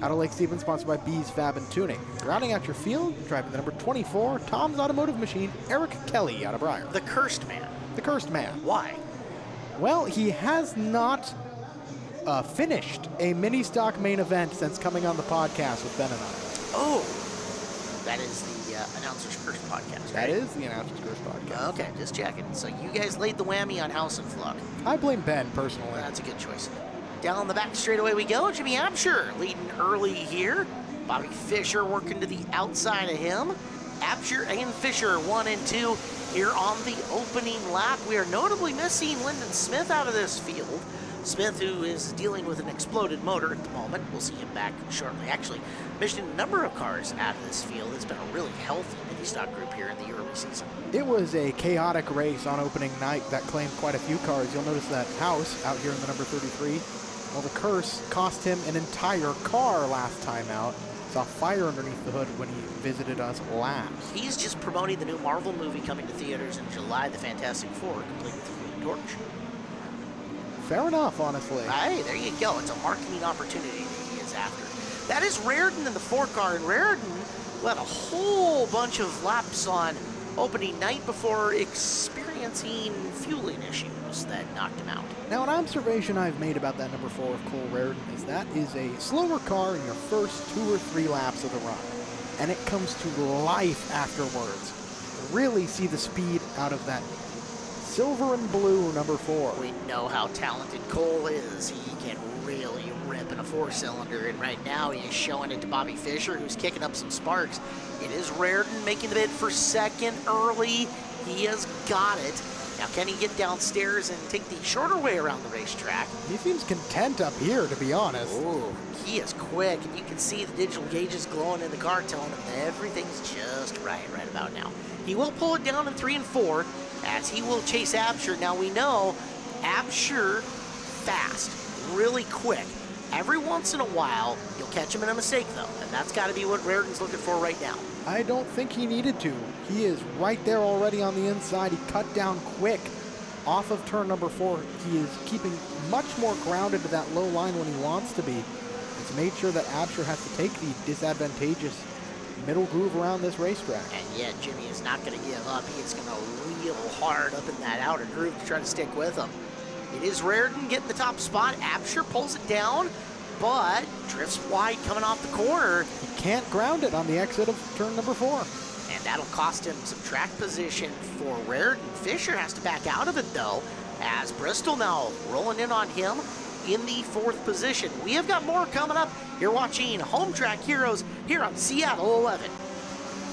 out of Lake Stevens, sponsored by Bees Fab and Tuning. Rounding out your field, driving the number 24, Tom's Automotive Machine, Eric Kelly out of Briar. The cursed man. The cursed man. Why? Well, he has not finished a mini stock main event since coming on the podcast with Ben and I. Oh, that is the Announcer's Curse podcast, right? That is the Announcer's Curse podcast. Okay, just checking. So you guys laid the whammy on House and Flock. I blame Ben, personally. That's a good choice. Down the back straightaway we go. Jimmy Absher leading early here. Bobby Fisher working to the outside of him. Absher and Fisher 1 and 2 here on the opening lap. We are notably missing Lyndon Smith out of this field. Smith, who is dealing with an exploded motor at the moment. We'll see him back shortly. Actually, missing a number of cars out of this field. It's been a really healthy mini-stock group here in the early season. It was a chaotic race on opening night that claimed quite a few cars. You'll notice that House out here in the number 33. Well, the curse cost him an entire car last time out. Saw fire underneath the hood when he visited us last. He's just promoting the new Marvel movie coming to theaters in July, The Fantastic Four, complete with the Torch. fair enough, honestly. Hey, there you go. It's a marketing opportunity that he is after. That is Raritan in the 4 car, and Raritan led a whole bunch of laps on opening night before experiencing fueling issues that knocked him out. Now, an observation I've made about that number 4 of Cole Raritan is that is a slower car in your first 2 or 3 laps of the run, and it comes to life afterwards. Really see the speed out of that silver and blue number 4. We know how talented Cole is. He can really rip in a 4-cylinder, and right now he is showing it to Bobby Fischer, who's kicking up some sparks. It is Raritan making the bid for second early. He has got it. Now, can he get downstairs and take the shorter way around the racetrack? He seems content up here, to be honest. Ooh, he is quick, and you can see the digital gauges glowing in the car, telling him everything's just right about now. He will pull it down in 3 and 4, as he will chase Absher. Now, we know Absher fast, really quick. Every once in a while, you'll catch him in a mistake, though, and that's got to be what Raritan's looking for right now. I don't think he needed to. He is right there already on the inside. He cut down quick off of turn number 4. He is keeping much more grounded to that low line when he wants to be. It's made sure that Absher has to take the disadvantageous middle groove around this racetrack. And yet, Jimmy is not going to give up. He is going to wheel hard up in that outer groove to try to stick with him. It is Raritan getting the top spot. Absher pulls it down, but drifts wide coming off the corner. He can't ground it on the exit of turn number 4. And that'll cost him some track position for Raritan. Fischer has to back out of it, though, as Bristol now rolling in on him in the 4th position. We have got more coming up. You're watching Home Track Heroes here on Seattle 11.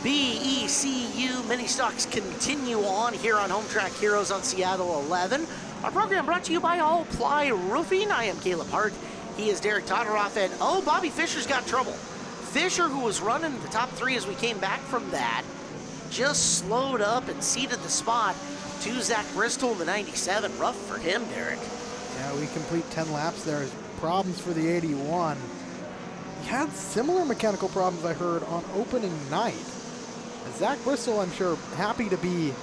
BECU mini stocks continue on here on Home Track Heroes on Seattle 11. Our program brought to you by All Ply Roofing. I am Caleb Hart. He is Derek Todoroff, and Bobby Fischer's got trouble. Fischer, who was running the top 3 as we came back from that, just slowed up and ceded the spot to Zach Bristol in the 97. Rough for him, Derek. Yeah, we complete 10 laps there. Problems for the 81. He had similar mechanical problems, I heard, on opening night. Zach Bristol, I'm sure, happy to be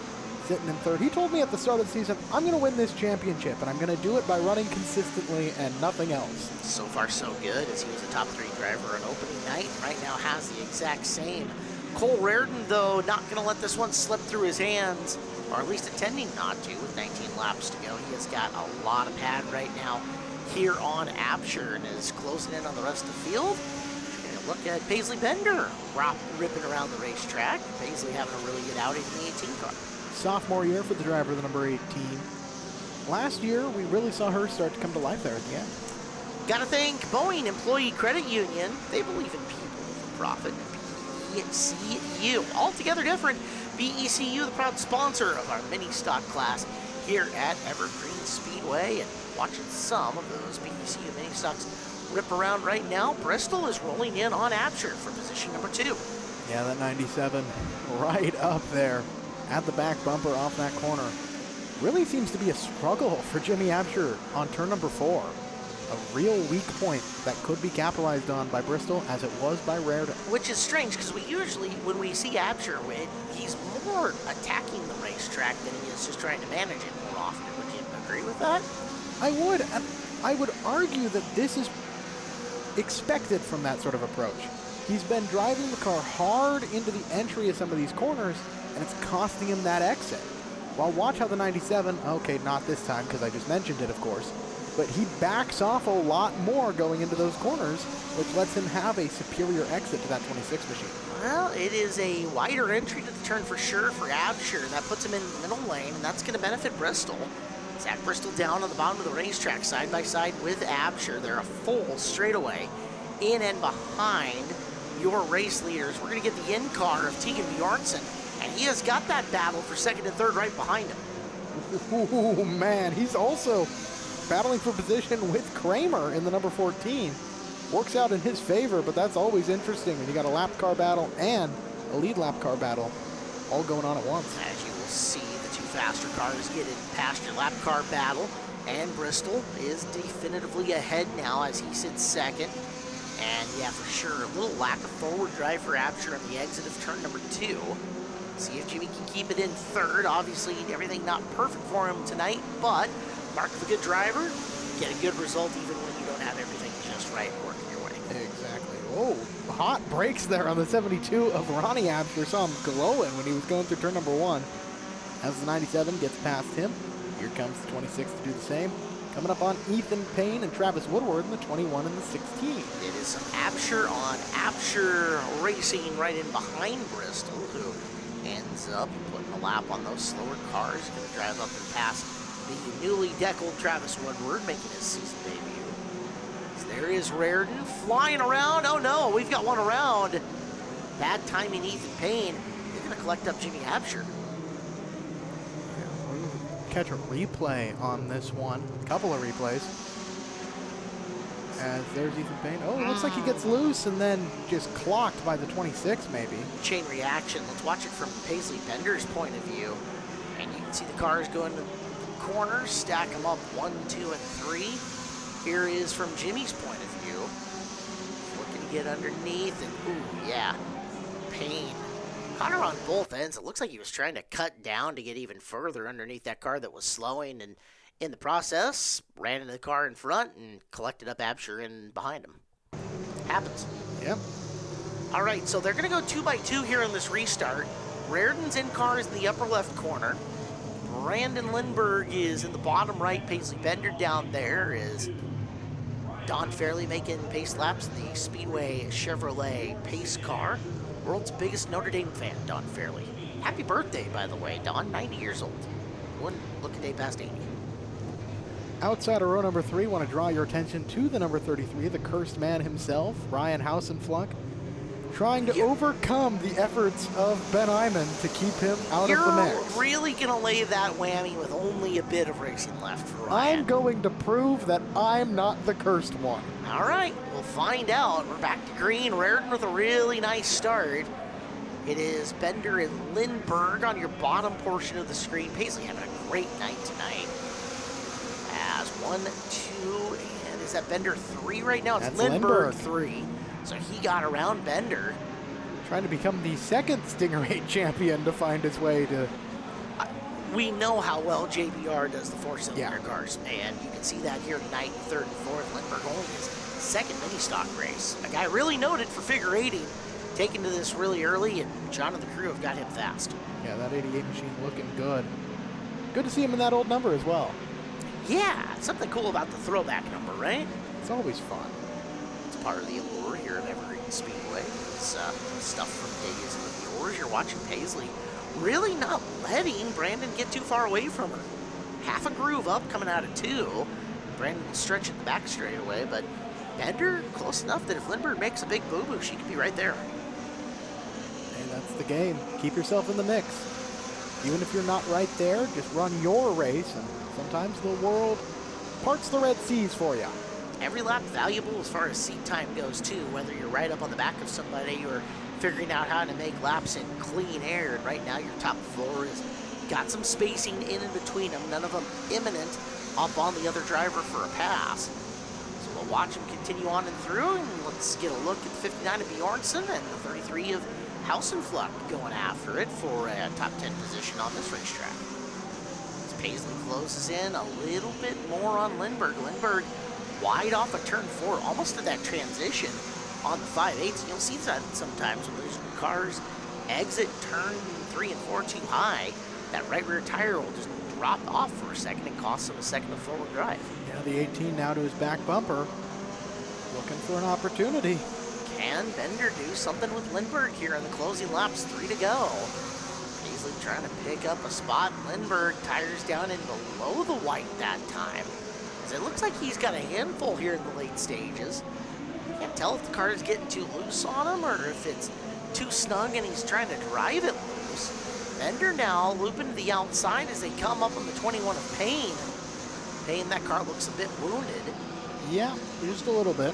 sitting in 3rd. He told me at the start of the season, I'm going to win this championship, and I'm going to do it by running consistently and nothing else. So far, so good, as he was a top 3 driver on opening night, and right now has the exact same. Cole Raritan, though, not going to let this one slip through his hands, or at least intending not to, with 19 laps to go. He has got a lot of pad right now here on Absher and is closing in on the rest of the field. Look at Paisley Bender ripping around the racetrack. Paisley having a really good outing in the 18 car. Sophomore year for the driver, the number 18. Last year, we really saw her start to come to life there at the end. Got to thank Boeing Employee Credit Union. They believe in people for profit. BECU, altogether different. BECU, the proud sponsor of our mini stock class here at Evergreen Speedway, and watching some of those BECU mini stocks rip around right now. Bristol is rolling in on Absher for position number 2. Yeah, that 97 right up there at the back bumper off that corner. Really seems to be a struggle for Jimmy Absher on turn number 4. A real weak point that could be capitalized on by Bristol, as it was by Raritan. Which is strange, because we usually, when we see Absher win, he's more attacking the racetrack than he is just trying to manage it more often. Would you agree with that? I would. And I would argue that this is expected from that sort of approach. He's been driving the car hard into the entry of some of these corners, and it's costing him that exit. Well, watch how the 97, okay, not this time because I just mentioned it, of course, but he backs off a lot more going into those corners, which lets him have a superior exit to that 26 machine. Well, it is a wider entry to the turn for sure for Absher. That puts him in the middle lane, and that's going to benefit Bristol. Zach Bristol down on the bottom of the racetrack, side by side with Absher. They're a full straightaway in and behind your race leaders. We're going to get the in-car of Tegan Bjornsson, and he has got that battle for 2nd and 3rd right behind him. Ooh, man, he's also battling for position with Kramer in the number 14. Works out in his favor, but that's always interesting when you got a lap car battle and a lead lap car battle all going on at once. As you will see, the 2 faster cars getting past your lap car battle, and Bristol is definitively ahead now as he sits 2nd. And yeah, for sure, a little lack of forward drive for Absher on the exit of turn number 2. See if Jimmy can keep it in 3rd. Obviously, everything not perfect for him tonight, but mark of a good driver. get a good result even when you don't have everything just right working your way. Exactly. Oh, hot brakes there on the 72 of Ronnie Absher. Saw him glowing when he was going through turn number 1. As the 97 gets past him, here comes the 26 to do the same. Coming up on Ethan Payne and Travis Woodward in the 21 and the 16. It is some Absher on Absher racing right in behind Bristol, who ends up putting a lap on those slower cars. Going to drive up and past the newly deckled Travis Woodward, making his season debut. So there is Reardon flying around. Oh no, we've got one around. Bad timing, Ethan Payne. They're going to collect up Jimmy Absher. Catch a replay on this one. A couple of replays. As there's Ethan Payne. Oh, it looks like he gets loose and then just clocked by the 26 maybe. Chain reaction. Let's watch it from Paisley Bender's point of view. And you can see the cars go into corners, stack them up 1, 2, and 3. Here is from Jimmy's point of view. Looking to get underneath and ooh, yeah. Payne. Caught her on both ends. It looks like he was trying to cut down to get even further underneath that car that was slowing, and in the process, ran into the car in front and collected up Absher in behind him. Happens. Yep. All right, so they're going to go 2 by 2 here in this restart. Reardon's in cars in the upper left corner. Brandon Lindbergh is in the bottom right. Paisley Bender down there is Don Fairley making pace laps in the Speedway Chevrolet pace car. World's biggest Notre Dame fan, Don Fairley. Happy birthday, by the way, Don. 90 years old. Wouldn't look a day past 80. Outside of row number 3, want to draw your attention to the number 33, the cursed man himself, Ryan Hausenfluck, trying to overcome the efforts of Ben Iman to keep him out of the mix. You're really going to lay that whammy with only a bit of racing left for Ryan. I'm going to prove that I'm not the cursed one. All right, we'll find out. We're back to green. Reardon with a really nice start. It is Bender and Lindbergh on your bottom portion of the screen. Paisley having a great night tonight. As 1, 2, and is that Bender 3 right now? It's That's Lindbergh Lindbergh 3. So he got around Bender. Trying to become the second Stinger 8 champion to find his way to... We know how well JBR does the 4-cylinder cars, and you can see that here tonight, 3rd and 4th. Lindbergh only his second mini stock race. A guy really noted for figure 80, taken to this really early, and John and the crew have got him fast. Yeah, that 88 machine looking good. Good to see him in that old number as well. Yeah, something cool about the throwback number, right? It's always fun. It's part of the allure here at Evergreen Speedway. It's stuff from days of the Oars. You're watching Paisley really not letting Brandon get too far away from her. Half a groove up coming out of 2. Brandon stretching the back straightaway, but Bender close enough that if Lindbergh makes a big boo-boo, she could be right there. Hey, that's the game. Keep yourself in the mix. Even if you're not right there, just run your race, and sometimes the world parts the Red Seas for you. Every lap valuable as far as seat time goes, too, whether you're right up on the back of somebody or figuring out how to make laps in clean air. And right now, your top 4 has got some spacing in and between them, none of them imminent up on the other driver for a pass. So we'll watch them continue on and through, and let's get a look at the 59 of Bjornsson and the 33 of Hausenfluck going after it for a top 10 position on this racetrack. As Paisley closes in a little bit more on Lindbergh. Lindbergh wide off of turn 4, almost to that transition on the 5/8. You'll see that sometimes when those cars exit turn 3 and 4 too high. That right rear tire will just drop off for a second and cost him a second of forward drive. Yeah, the 18 now to his back bumper. Looking for an opportunity. Can Bender do something with Lindbergh here in the closing laps? 3 to go. Paisley trying to pick up a spot. Lindbergh tires down in below the white that time. It looks like he's got a handful here in the late stages. Can't tell if the car is getting too loose on him or if it's too snug and he's trying to drive it loose. Bender now looping to the outside as they come up on the 21 of Payne. Payne, that car looks a bit wounded. Yeah, just a little bit.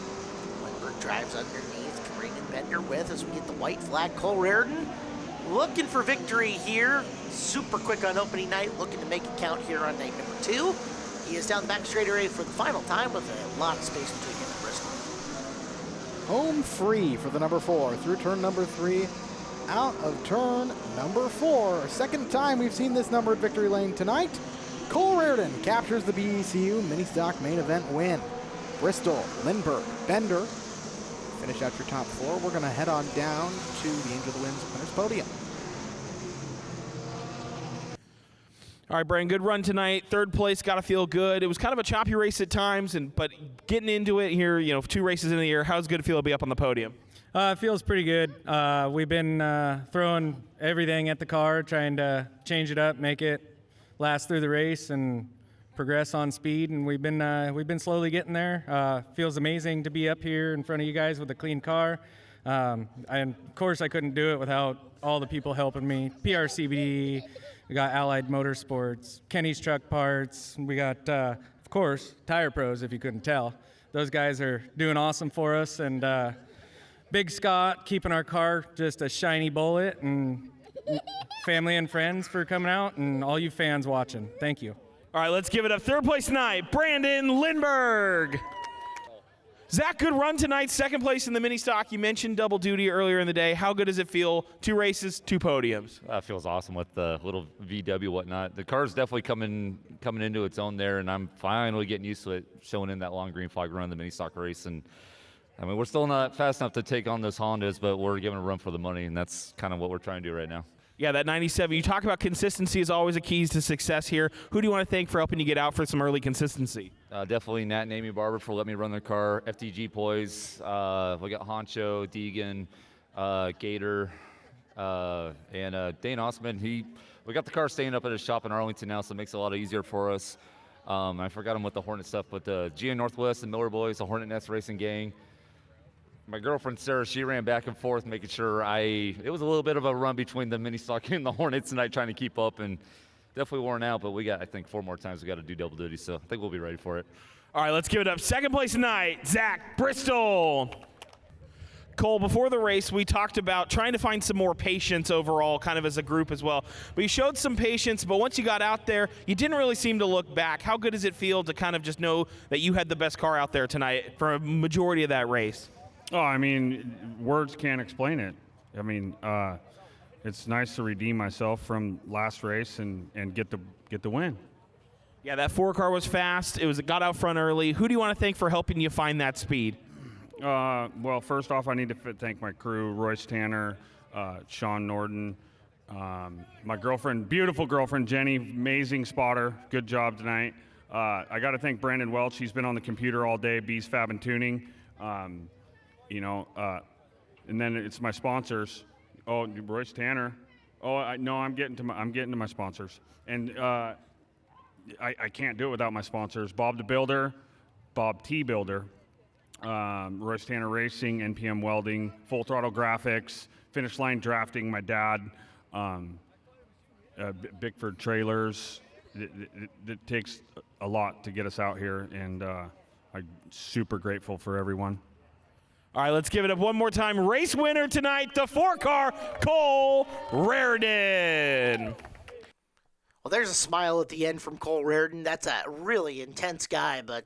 Lindbergh drives underneath, bringing Bender with as we get the white flag. Cole Reardon looking for victory here. Super quick on opening night, looking to make it count here on night number 2. He is down the back straightaway for the final time with a lot of space between him and Bristol. Home free for the number 4 through turn number 3. Out of turn number 4. Second time we've seen this number at victory lane tonight. Cole Reardon captures the BECU mini stock main event win. Bristol, Lindbergh, Bender finish out your top 4. We're going to head on down to the Angel of the Winds winners podium. All right, Brian, good run tonight. Third place, got to feel good. It was kind of a choppy race at times, but getting into it here, 2 races in the year, how's it good to feel to be up on the podium? It feels pretty good. We've been throwing everything at the car, trying to change it up, make it last through the race, and progress on speed. And we've been slowly getting there. Feels amazing to be up here in front of you guys with a clean car. And of course, I couldn't do it without all the people helping me. PRCBD. We got Allied Motorsports, Kenny's Truck Parts. We got, of course, Tire Pros, if you couldn't tell. Those guys are doing awesome for us. And Big Scott keeping our car just a shiny bullet. And family and friends for coming out, and all you fans watching. Thank you. All right, let's give it up. Third place tonight, Brandon Lindbergh. Zach, good run tonight. Second place in the mini stock. You mentioned double duty earlier in the day. How good does it feel? 2 races, 2 podiums. That feels awesome with the little VW whatnot. The car's definitely coming into its own there, and I'm finally getting used to it, showing in that long green flag run, the mini stock race. And I mean, we're still not fast enough to take on those Hondas, but we're giving a run for the money, and that's kind of what we're trying to do right now. Yeah, that 97. You talk about consistency is always a key to success here. Who do you want to thank for helping you get out for some early consistency? Definitely Nat and Amy Barber for letting me run their car. FTG Boys, we got Honcho, Deegan, Gator, and Dane Osman. We got the car staying up at his shop in Arlington now, so it makes it a lot easier for us. I forgot him with the Hornet stuff, but the GN Northwest and Miller Boys, the Hornet Nest Racing Gang. My girlfriend Sarah, she ran back and forth making sure it was a little bit of a run between the mini stock and the Hornets tonight, trying to keep up, and definitely worn out, but we got, I think, 4 more times we got to do double duty, so I think we'll be ready for it. All right, let's give it up. Second place tonight, Zach Bristol. Cole, before the race, we talked about trying to find some more patience overall, kind of as a group as well. But you showed some patience, but once you got out there, you didn't really seem to look back. How good does it feel to kind of just know that you had the best car out there tonight for a majority of that race? Oh, I mean, words can't explain it. I mean, it's nice to redeem myself from last race and get the win. Yeah, that 4 car was fast. It got out front early. Who do you want to thank for helping you find that speed? Well, first off, I need to thank my crew, Royce Tanner, Sean Norton, my girlfriend, beautiful girlfriend, Jenny, amazing spotter. Good job tonight. I got to thank Brandon Welch. He's been on the computer all day, Bees Fab and Tuning. And then it's my sponsors. Oh, Royce Tanner. Oh, I'm getting to my sponsors. And I can't do it without my sponsors. Bob the Builder, Bob T Builder, Royce Tanner Racing, NPM Welding, Full Throttle Graphics, Finish Line Drafting, my dad, Bickford Trailers. It takes a lot to get us out here, and I'm super grateful for everyone. All right, let's give it up one more time. Race winner tonight, the 4 car, Cole Reardon. Well, there's a smile at the end from Cole Reardon. That's a really intense guy, but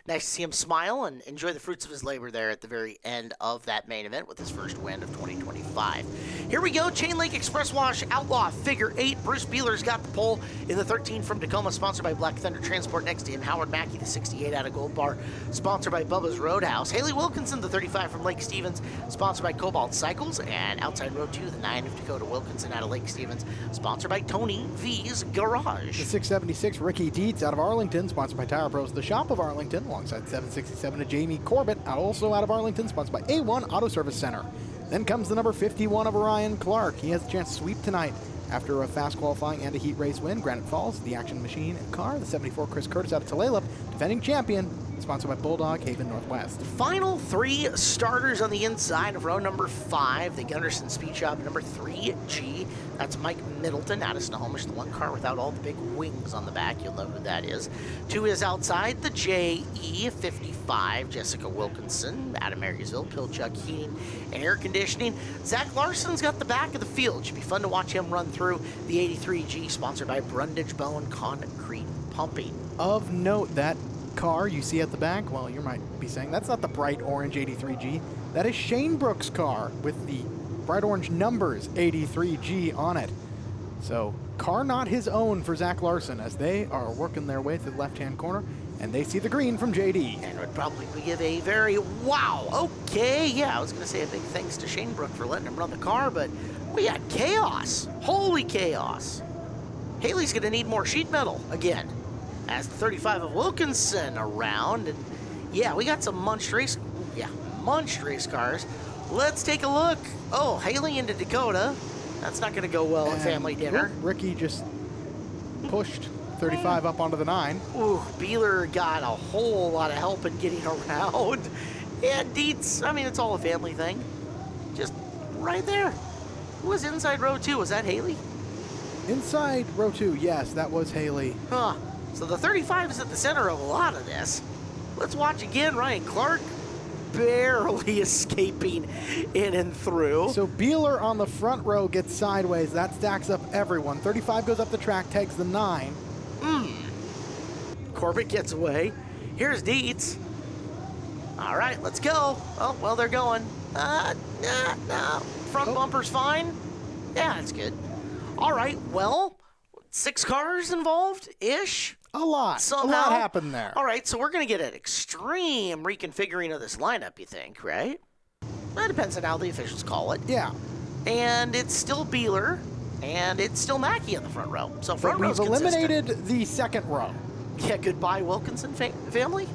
nice to see him smile and enjoy the fruits of his labor there at the very end of that main event with his first win of 2025. Here we go, Chain Link Express Wash Outlaw Figure 8. Bruce Beeler's got the pole in the 13 from Tacoma, sponsored by Black Thunder Transport. Next to him, Howard Mackey, the 68 out of Gold Bar, sponsored by Bubba's Roadhouse. Haley Wilkinson, the 35 from Lake Stevens, sponsored by Cobalt Cycles. And outside row 2, the 9 of Dakota Wilkinson out of Lake Stevens, sponsored by Tony V's Garage. The 676 Ricky Dietz out of Arlington, sponsored by Tire Pros, the shop of Arlington, alongside 767 of Jamie Corbett, also out of Arlington, sponsored by A1 Auto Service Center. Then comes the number 51 of Ryan Clark. He has a chance to sweep tonight after a fast qualifying and a heat race win. Granite Falls, the Action Machine car, the 74 Chris Curtis out of Tulalip, defending champion, sponsored by Bulldog Haven Northwest. Final 3 starters on the inside of row number 5, the Gunderson Speed Shop number 3G. That's Mike Middleton out of Snohomish, the 1 car without all the big wings on the back. You'll know who that is. 2 is outside, the JE55, Jessica Wilkinson out of Marysville, Pilchuck Heating and Air Conditioning. Zach Larson's got the back of the field. Should be fun to watch him run through the 83G, sponsored by Brundage Bowen Concrete Pumping. Of note, that car you see at the back, well, you might be saying that's not the bright orange 83G. That is Shane Brooks' car with the bright orange numbers 83G on it. So car not his own for Zach Larson as they are working their way through the left-hand corner, and they see the green from JD. And would probably give a very, wow, okay, yeah, I was going to say a big thanks to Shane Brook for letting him run the car, but we had chaos. Holy chaos. Haley's going to need more sheet metal again as the 35 of Wilkinson around. And yeah, we got some munched race cars. Let's take a look. Oh, Haley into Dakota. That's not going to go well at family dinner. Ricky just pushed 35 up onto the 9. Ooh, Beeler got a whole lot of help in getting around. And Dietz, I mean, it's all a family thing. Just right there. Who was inside row 2? Was that Haley? Inside row 2, yes, that was Haley. Huh. So the 35 is at the center of a lot of this. Let's watch again. Ryan Clark barely escaping in and through. So Beeler on the front row gets sideways. That stacks up everyone. 35 goes up the track, takes the 9. Corbett gets away. Here's Dietz. All right, let's go. Oh, well, they're going. No. Front bumper's fine. Yeah, that's good. All right, well, 6 cars involved-ish. A lot. Somehow. A lot happened there. All right, so we're going to get an extreme reconfiguring of this lineup, you think, right? That depends on how the officials call it. Yeah. And it's still Beeler, and it's still Mackey in the front row. So front row's we've eliminated consistent. the second row. Yeah, goodbye Wilkinson family.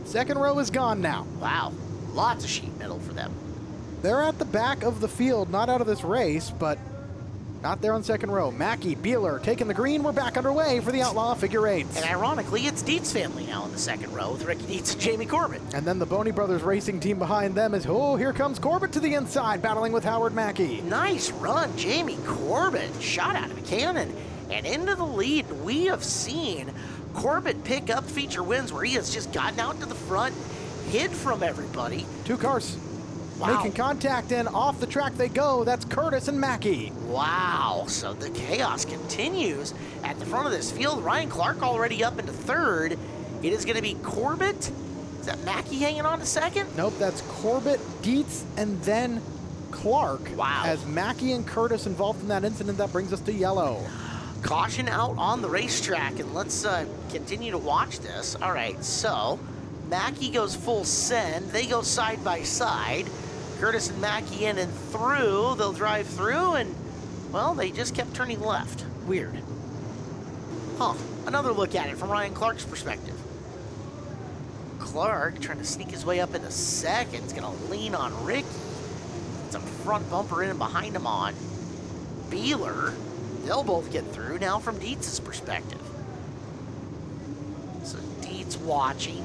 Second row is gone now. Wow, lots of sheet metal for them. They're at the back of the field, not out of this race, but not there on second row. Mackey, Beeler taking the green. We're back underway for the Outlaw Figure 8s. And ironically, it's Dietz family now in the second row with Ricky Dietz and Jamie Corbett. And then the Boney Brothers racing team behind them is, oh, here comes Corbett to the inside, battling with Howard Mackey. Nice run, Jamie Corbett. Shot out of a cannon and into the lead. We have seen Corbett pick up feature wins where he has just gotten out to the front, hid from everybody. 2 cars. Wow. Making contact and off the track they go. That's Curtis and Mackey. Wow, so the chaos continues at the front of this field. Ryan Clark already up into third. It is going to be Corbett. Is that Mackey hanging on to second? Nope, that's Corbett, Dietz, and then Clark. Wow. As Mackey and Curtis involved in that incident, that brings us to yellow. Caution out on the racetrack, and let's continue to watch this. All right, so Mackey goes full send. They go side by side. Curtis and Mackey in and through. They'll drive through, and, well, they just kept turning left. Weird. Huh. Another look at it from Ryan Clark's perspective. Clark trying to sneak his way up into second. He's going to lean on Ricky. It's a front bumper in and behind him on Beeler. They'll both get through now from Dietz's perspective. So Dietz watching.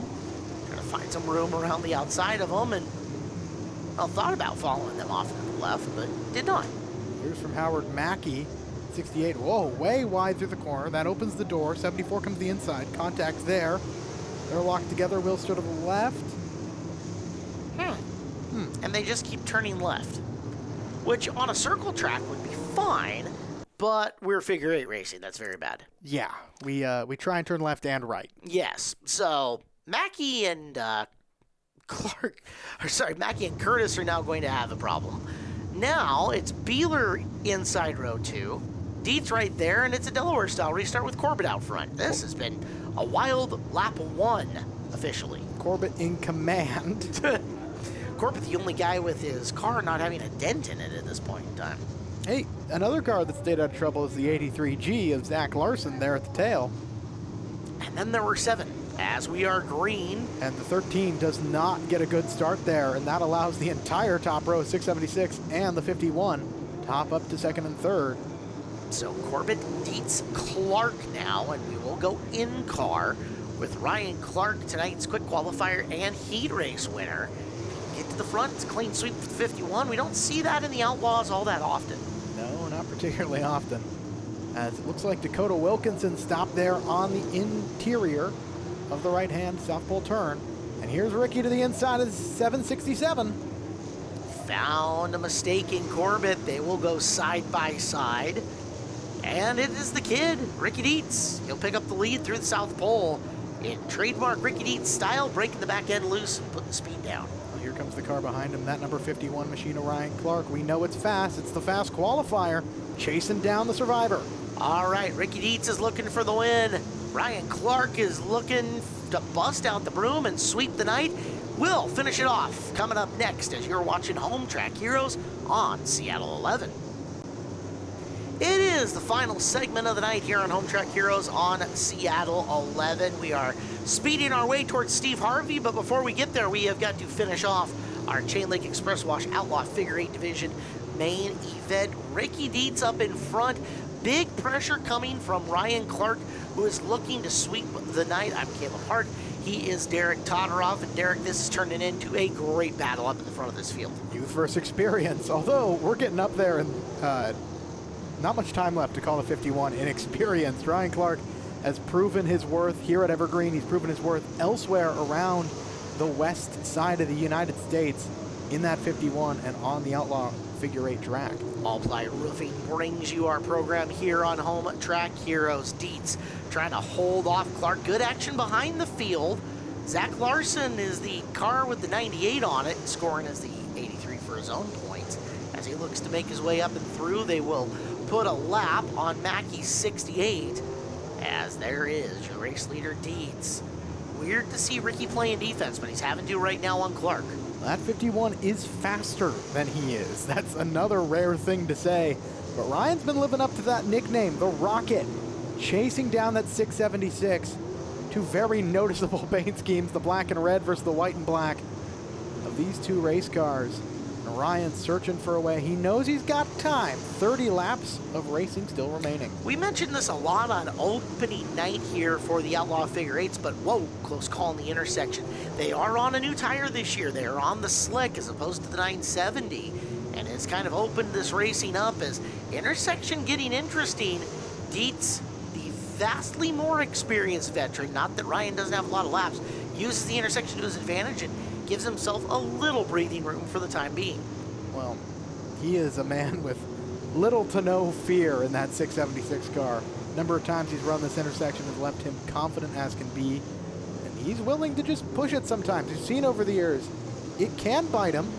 Trying to find some room around the outside of them, and well, thought about following them off to the left, but did not. Here's from Howard Mackey, 68. Whoa, way wide through the corner. That opens the door. 74 comes the inside. Contact there. They're locked together. Wheels to the left. And they just keep turning left, which on a circle track would be fine, but we're figure 8 racing. That's very bad. Yeah, we try and turn left and right. Yes. So Mackey and Mackey and Curtis are now going to have a problem. Now it's Beeler inside row 2, Dietz right there, and it's a Delaware style restart with Corbett out front. This has been a wild lap 1 officially. Corbett in command. Corbett, the only guy with his car not having a dent in it at this point in time. Hey, another car that stayed out of trouble is the 83G of Zach Larson there at the tail. And then there were 7, as we are green. And the 13 does not get a good start there, and that allows the entire top row, 676 and the 51, top up to second and third. So Corbett, Dietz, Clark now, and we will go in car with Ryan Clark, tonight's quick qualifier and heat race winner. Get to the front, it's a clean sweep for the 51. We don't see that in the Outlaws all that often. No, not particularly often. As it looks like Dakota Wilkinson stopped there on the interior of the right-hand South Pole turn. And here's Ricky to the inside of 767. Found a mistake in Corbett. They will go side by side. And it is the kid, Ricky Dietz. He'll pick up the lead through the South Pole in trademark Ricky Dietz style, breaking the back end loose and putting the speed down. Well, here comes the car behind him, that number 51 machine of Ryan Clark. We know it's fast. It's the fast qualifier chasing down the survivor. All right, Ricky Dietz is looking for the win. Ryan Clark is looking to bust out the broom and sweep the night. We'll finish it off coming up next as you're watching Home Track Heroes on Seattle 11. It is the final segment of the night here on Home Track Heroes on Seattle 11. We are speeding our way towards Steve Harvey, but before we get there, we have got to finish off our Chain Link Express Wash Outlaw Figure 8 Division main event. Ricky Dietz up in front. Big pressure coming from Ryan Clark, who is looking to sweep the night. I'm Cam apart. He is Derek Todoroff, and Derek, this is turning into a great battle up in the front of this field. Youth versus experience, although we're getting up there and not much time left to call the 51 inexperienced. Ryan Clark has proven his worth here at Evergreen. He's proven his worth elsewhere around the west side of the United States in that 51 and on the Outlaw Figure 8 track. All-Ply Roofing brings you our program here on Home Track Heroes. Dietz trying to hold off Clark. Good action behind the field. Zach Larson is the car with the 98 on it, scoring as the 83 for his own points. As he looks to make his way up and through, they will put a lap on Mackey's 68, as there is your race leader Dietz. Weird to see Ricky playing defense, but he's having to right now on Clark. That 51 is faster than he is. That's another rare thing to say. But Ryan's been living up to that nickname, the Rocket, chasing down that 676. Two very noticeable paint schemes, the black and red versus the white and black of these two race cars. And Ryan's searching for a way. He knows he's got time. 30 laps of racing still remaining. We mentioned this a lot on opening night here for the Outlaw Figure 8s, but whoa, close call in the intersection. They are on a new tire this year. They are on the slick as opposed to the 970. And it's kind of opened this racing up as intersection getting interesting. Dietz, the vastly more experienced veteran, not that Ryan doesn't have a lot of laps, uses the intersection to his advantage and gives himself a little breathing room for the time being. Well, he is a man with little to no fear in that 676 car. Number of times he's run this intersection has left him confident as can be, and he's willing to just push it sometimes. You've seen over the years, it can bite him,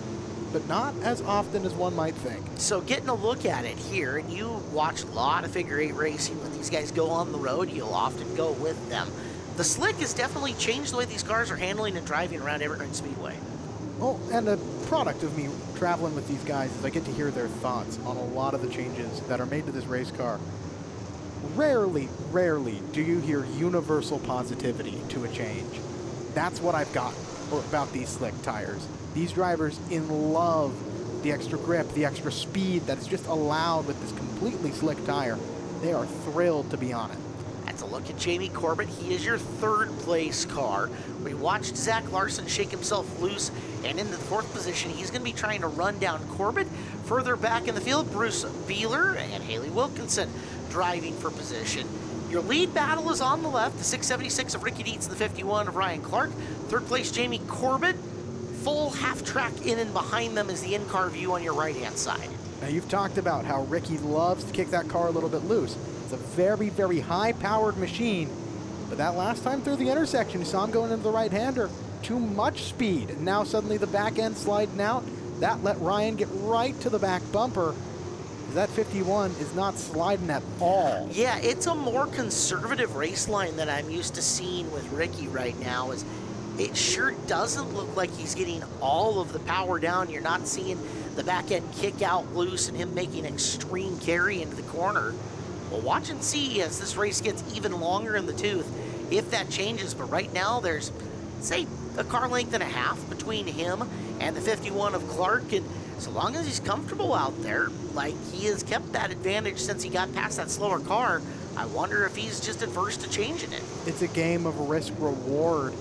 but not as often as one might think. So getting a look at it here, and you watch a lot of figure 8 racing. When these guys go on the road, you'll often go with them. The slick has definitely changed the way these cars are handling and driving around Evergreen Speedway. Oh, and a product of me traveling with these guys is I get to hear their thoughts on a lot of the changes that are made to this race car. Rarely do you hear universal positivity to a change. That's what I've got about these slick tires. These drivers in love the extra grip, the extra speed that is just allowed with this completely slick tire. They are thrilled to be on it. That's a look at Jamie Corbett. He is your third place car. We watched Zach Larson shake himself loose and into the fourth position. He's going to be trying to run down Corbett. Further back in the field, Bruce Beeler and Haley Wilkinson driving for position. Your lead battle is on the left, the 676 of Ricky Dietz, the 51 of Ryan Clark. Third place, Jamie Corbett. Full half track in and behind them is the in-car view on your right-hand side. Now, you've talked about how Ricky loves to kick that car a little bit loose. It's a very, very high-powered machine, but that last time through the intersection, you saw him going into the right-hander. Too much speed, and now suddenly the back end sliding out. That let Ryan get right to the back bumper. That 51 is not sliding at all. Yeah, it's a more conservative race line than I'm used to seeing with Ricky right now. It sure doesn't look like he's getting all of the power down. You're not seeing the back end kick out loose and him making extreme carry into the corner. We'll watch and see as this race gets even longer in the tooth if that changes. But right now there's, say, a car length and a half between him and the 51 of Clark. And so long as he's comfortable out there, like he has kept that advantage since he got past that slower car, I wonder if he's just adverse to changing it. It's a game of risk-reward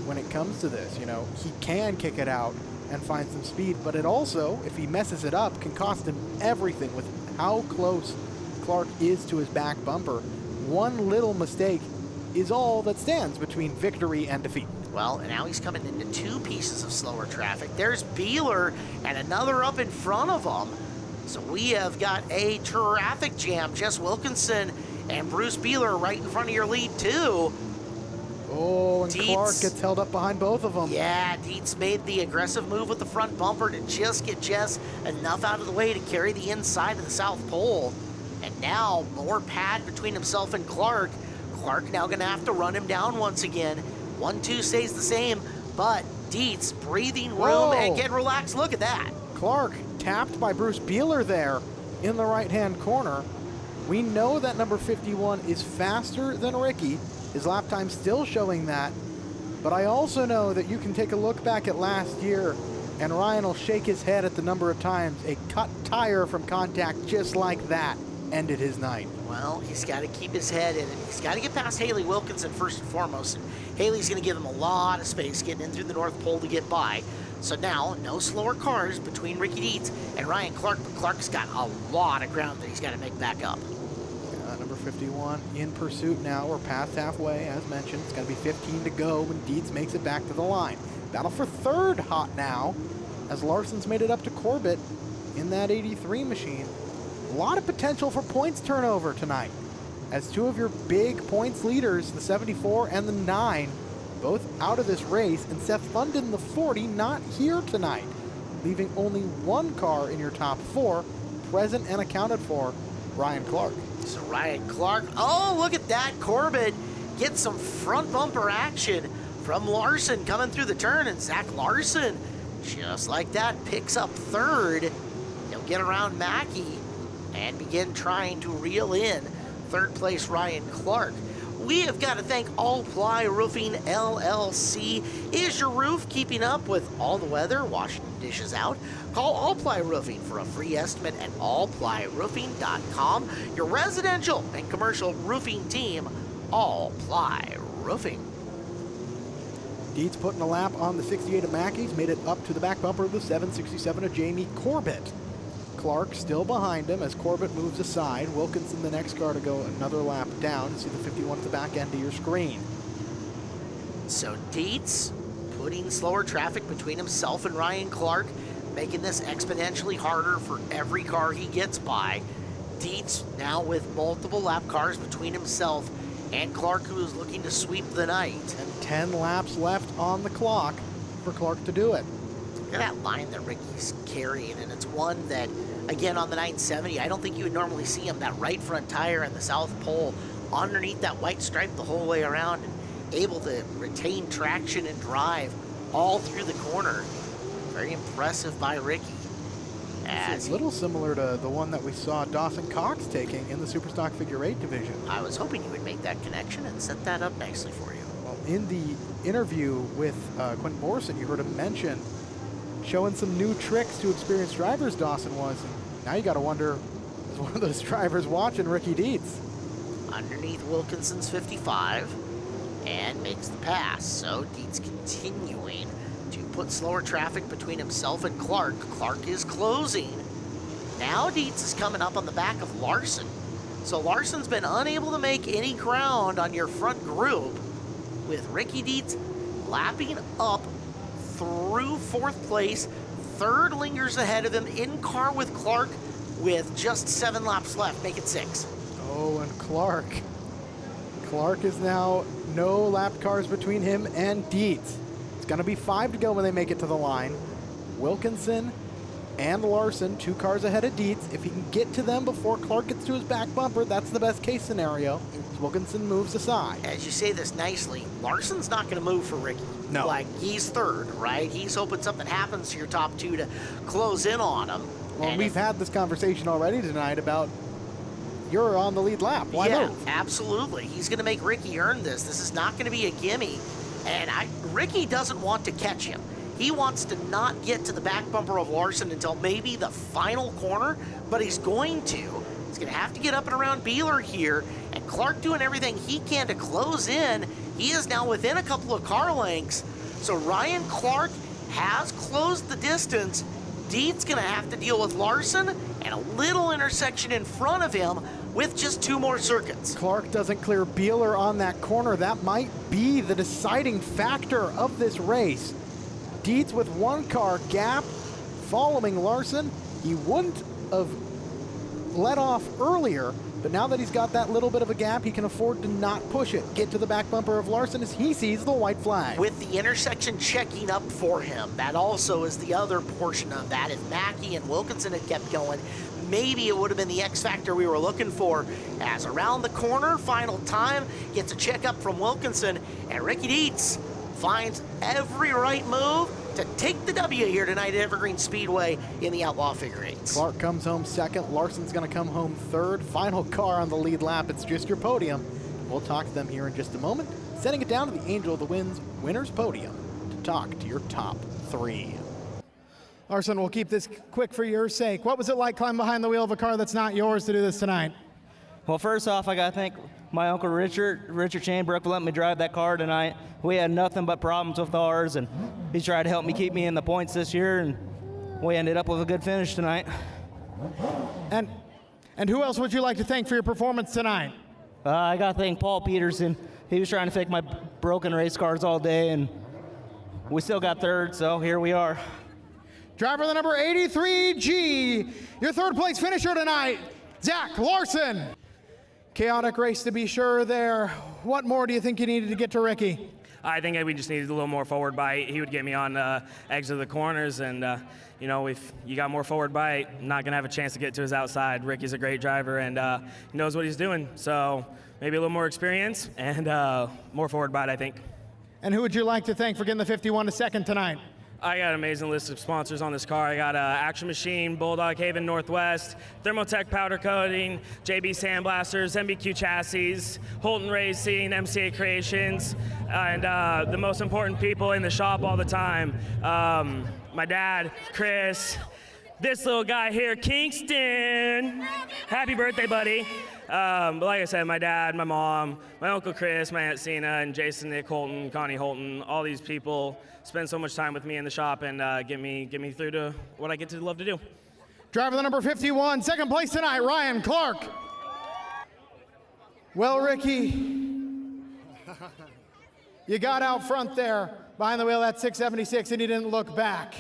when it comes to this. You know, he can kick it out and find some speed, but it also, if he messes it up, can cost him everything with how close Clark is to his back bumper. One little mistake is all that stands between victory and defeat. Well, and now he's coming into two pieces of slower traffic. There's Beeler and another up in front of him. So we have got a traffic jam. Jess Wilkinson and Bruce Beeler right in front of your lead too. Oh, and Dietz, Clark gets held up behind both of them. Yeah, Dietz made the aggressive move with the front bumper to just get Jess enough out of the way to carry the inside of the South Pole. And now more pad between himself and Clark. Clark now going to have to run him down once again. 1-2 stays the same, but Dietz breathing room Whoa. and getting relaxed. Look at that. Clark tapped by Bruce Beeler there in the right-hand corner. We know that number 51 is faster than Ricky. His lap time still showing that. But I also know that you can take a look back at last year and Ryan will shake his head at the number of times a cut tire from contact just like that ended his night. Well, he's got to keep his head in it. He's got to get past Haley Wilkinson first and foremost. And Haley's going to give him a lot of space getting in through the North Pole to get by. So now, no slower cars between Ricky Dietz and Ryan Clark, but Clark's got a lot of ground that he's got to make back up. Number 51 in pursuit now. We're past halfway, as mentioned. It's going to be 15 to go when Dietz makes it back to the line. Battle for third hot now, as Larson's made it up to Corbett in that 83 machine. A lot of potential for points turnover tonight, as two of your big points leaders, the 74 and the 9, both out of this race, and Seth London, the 40, not here tonight, leaving only one car in your top 4, present and accounted for, Ryan Clark. So Ryan Clark, oh, look at that. Corbett gets some front bumper action from Larson coming through the turn, and Zach Larson, just like that, picks up third. He'll get around Mackey and begin trying to reel in third place Ryan Clark. We have got to thank All Ply Roofing LLC. Is your roof keeping up with all the weather, washing dishes out? Call All Ply Roofing for a free estimate at allplyroofing.com. Your residential and commercial roofing team, All Ply Roofing. Dietz putting a lap on the 68 of Mackey's, made it up to the back bumper of the 767 of Jamie Corbett. Clark still behind him as Corbett moves aside. Wilkinson, the next car to go another lap down. You see the 51 at the back end of your screen. So Dietz putting slower traffic between himself and Ryan Clark, making this exponentially harder for every car he gets by. Dietz now with multiple lap cars between himself and Clark, who is looking to sweep the night. And 10 laps left on the clock for Clark to do it. Look at that line that Ricky's carrying, and it's one that, again, on the 970, I don't think you would normally see him. That right front tire and the South Pole underneath that white stripe the whole way around, and able to retain traction and drive all through the corner. Very impressive by Ricky. It's a little similar to the one that we saw Dawson Cox taking in the Superstock Figure 8 division. I was hoping you would make that connection and set that up nicely for you. Well, in the interview with Quentin Borson, you heard him mention showing some new tricks to experienced drivers Dawson was. And now you got to wonder, is one of those drivers watching Ricky Dietz? Underneath Wilkinson's 55 and makes the pass. So Dietz continuing to put slower traffic between himself and Clark. Clark is closing. Now Dietz is coming up on the back of Larson. So Larson's been unable to make any ground on your front group, with Ricky Dietz lapping up through fourth place. Third lingers ahead of him in car with Clark with just 7 laps left. Make it 6. Oh, and Clark. Clark is now no lap cars between him and Dietz. It's going to be 5 to go when they make it to the line. Wilkinson and Larson, 2 cars ahead of Dietz. If he can get to them before Clark gets to his back bumper, that's the best case scenario. Wilkinson moves aside. As you say this nicely, Larson's not going to move for Ricky. No. Like, he's third, right? He's hoping something happens to your top 2 to close in on him. Well, and we've had this conversation already tonight about you're on the lead lap. Why yeah, move? Absolutely. He's going to make Ricky earn this. This is not going to be a gimme. And Ricky doesn't want to catch him. He wants to not get to the back bumper of Larson until maybe the final corner, but he's going to. He's going to have to get up and around Beeler here, and Clark doing everything he can to close in. He is now within a couple of car lengths. So Ryan Clark has closed the distance. Dietz going to have to deal with Larson and a little intersection in front of him with just 2 more circuits. Clark doesn't clear Beeler on that corner. That might be the deciding factor of this race. Dietz with 1 car gap following Larson. He wouldn't have let off earlier, but now that he's got that little bit of a gap, he can afford to not push it. Get to the back bumper of Larson as he sees the white flag. With the intersection checking up for him, that also is the other portion of that. If Mackey and Wilkinson had kept going, maybe it would have been the X factor we were looking for. As around the corner, final time, gets a checkup from Wilkinson, and Ricky Dietz finds every right move to take the W here tonight at Evergreen Speedway in the Outlaw Figure Eights. Clark comes home second. Larson's going to come home third. Final car on the lead lap. It's just your podium. We'll talk to them here in just a moment. Sending it down to the Angel of the Winds winner's podium to talk to your top three. Larson, we'll keep this quick for your sake. What was it like climbing behind the wheel of a car that's not yours to do this tonight? Well, first off, I got to thank my uncle Richard Chainbrook for letting me drive that car tonight. We had nothing but problems with ours, and he tried to help me keep me in the points this year, and we ended up with a good finish tonight. And who else would you like to thank for your performance tonight? I got to thank Paul Peterson. He was trying to fix my broken race cars all day, and we still got third, so here we are. Driver the number 83G, your third place finisher tonight, Zach Larson. Chaotic race to be sure there. What more do you think you needed to get to Ricky? I think we just needed a little more forward bite. He would get me on the eggs of the corners, and you know, if you got more forward bite, I'm not gonna have a chance to get to his outside. Ricky's a great driver, and he knows what he's doing. So maybe a little more experience and more forward bite, I think. And who would you like to thank for getting the 51 to second tonight? I got an amazing list of sponsors on this car. I got Action Machine, Bulldog Haven Northwest, Thermotech Powder Coating, JB Sandblasters, MBQ Chassis, Holton Racing, MCA Creations, and the most important people in the shop all the time. My dad, Chris, this little guy here, Kingston. Happy birthday, buddy. But like I said, my dad, my mom, my uncle Chris, my Aunt Cena, and Jason, Nick Holton, Connie Holton, all these people spend so much time with me in the shop and get me through to what I get to love to do. Driver the number 51, second place tonight, Ryan Clark. Well, Ricky, you got out front there behind the wheel of that 676 and you didn't look back.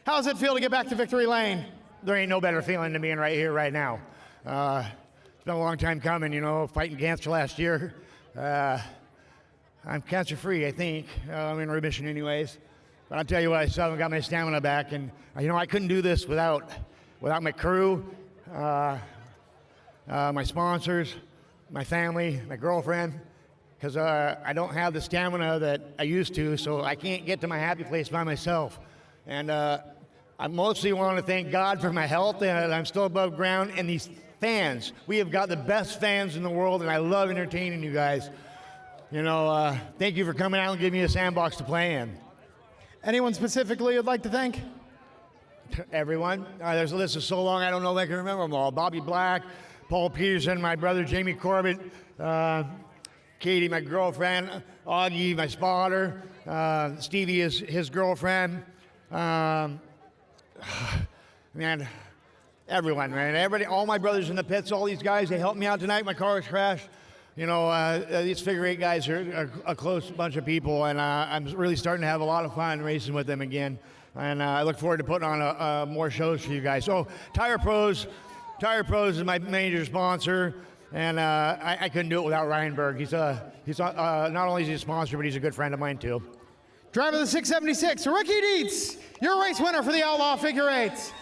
How does it feel to get back to victory lane? There ain't no better feeling than being right here, right now. It's been a long time coming, you know, fighting cancer last year. I'm cancer-free, I think. I'm in remission anyways. But I'll tell you what, I still got my stamina back, and you know, I couldn't do this without my crew, my sponsors, my family, my girlfriend, because I don't have the stamina that I used to, so I can't get to my happy place by myself. And I mostly want to thank God for my health, and I'm still above ground, and these fans. We have got the best fans in the world, and I love entertaining you guys. You know, thank you for coming out and giving me a sandbox to play in. Anyone specifically you'd like to thank? Everyone. There's a list of so long I don't know if I can remember them all. Bobby Black, Paul Peterson, my brother Jamie Corbett, Katie, my girlfriend, Augie, my spotter, Stevie is his girlfriend. Man, everyone, man. Everybody, all my brothers in the pits, all these guys, they helped me out tonight. My car was crashed. You know, these figure eight guys are a close bunch of people, and I'm really starting to have a lot of fun racing with them again. And I look forward to putting on more shows for you guys. So, Tire Pros is my major sponsor, and I couldn't do it without Ryan Berg. He's not only is he a sponsor, but he's a good friend of mine too. Driver of the 676, Ricky Dietz, your race winner for the Outlaw Figure Eights.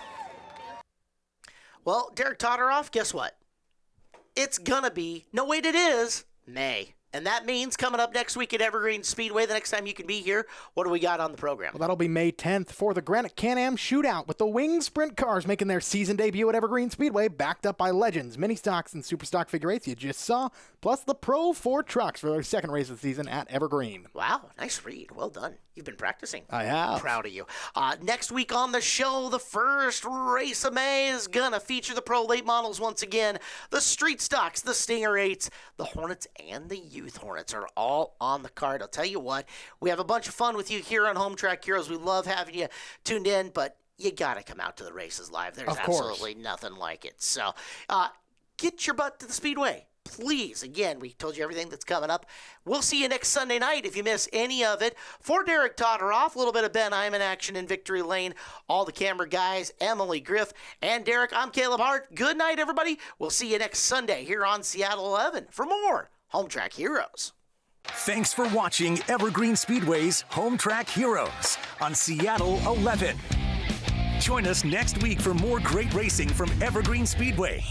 Well, Derek Todoroff, guess what? It's gonna be, no wait it is, May. And that means coming up next week at Evergreen Speedway, the next time you can be here, what do we got on the program? Well, that'll be May 10th for the Granite Can-Am Shootout with the Wing Sprint cars making their season debut at Evergreen Speedway, backed up by legends, mini stocks, and super stock figure eights you just saw, plus the Pro 4 trucks for their second race of the season at Evergreen. Wow, nice read. Well done. You've been practicing. I have. Proud of you. Next week on the show, the first race of May is going to feature the Pro late models once again. The Street Stocks, the Stinger 8s, the Hornets, and the Youth Hornets are all on the card. I'll tell you what, we have a bunch of fun with you here on Home Track Heroes. We love having you tuned in, but you got to come out to the races live. There's absolutely nothing like it. So get your butt to the Speedway. Please, again, we told you everything that's coming up. We'll see you next Sunday night if you miss any of it. For Derek Todoroff, a little bit of Ben I'm in action in Victory Lane, all the camera guys, Emily Griff, and Derek, I'm Caleb Hart. Good night, everybody. We'll see you next Sunday here on Seattle 11 for more Home Track Heroes. Thanks for watching Evergreen Speedway's Home Track Heroes on Seattle 11. Join us next week for more great racing from Evergreen Speedway.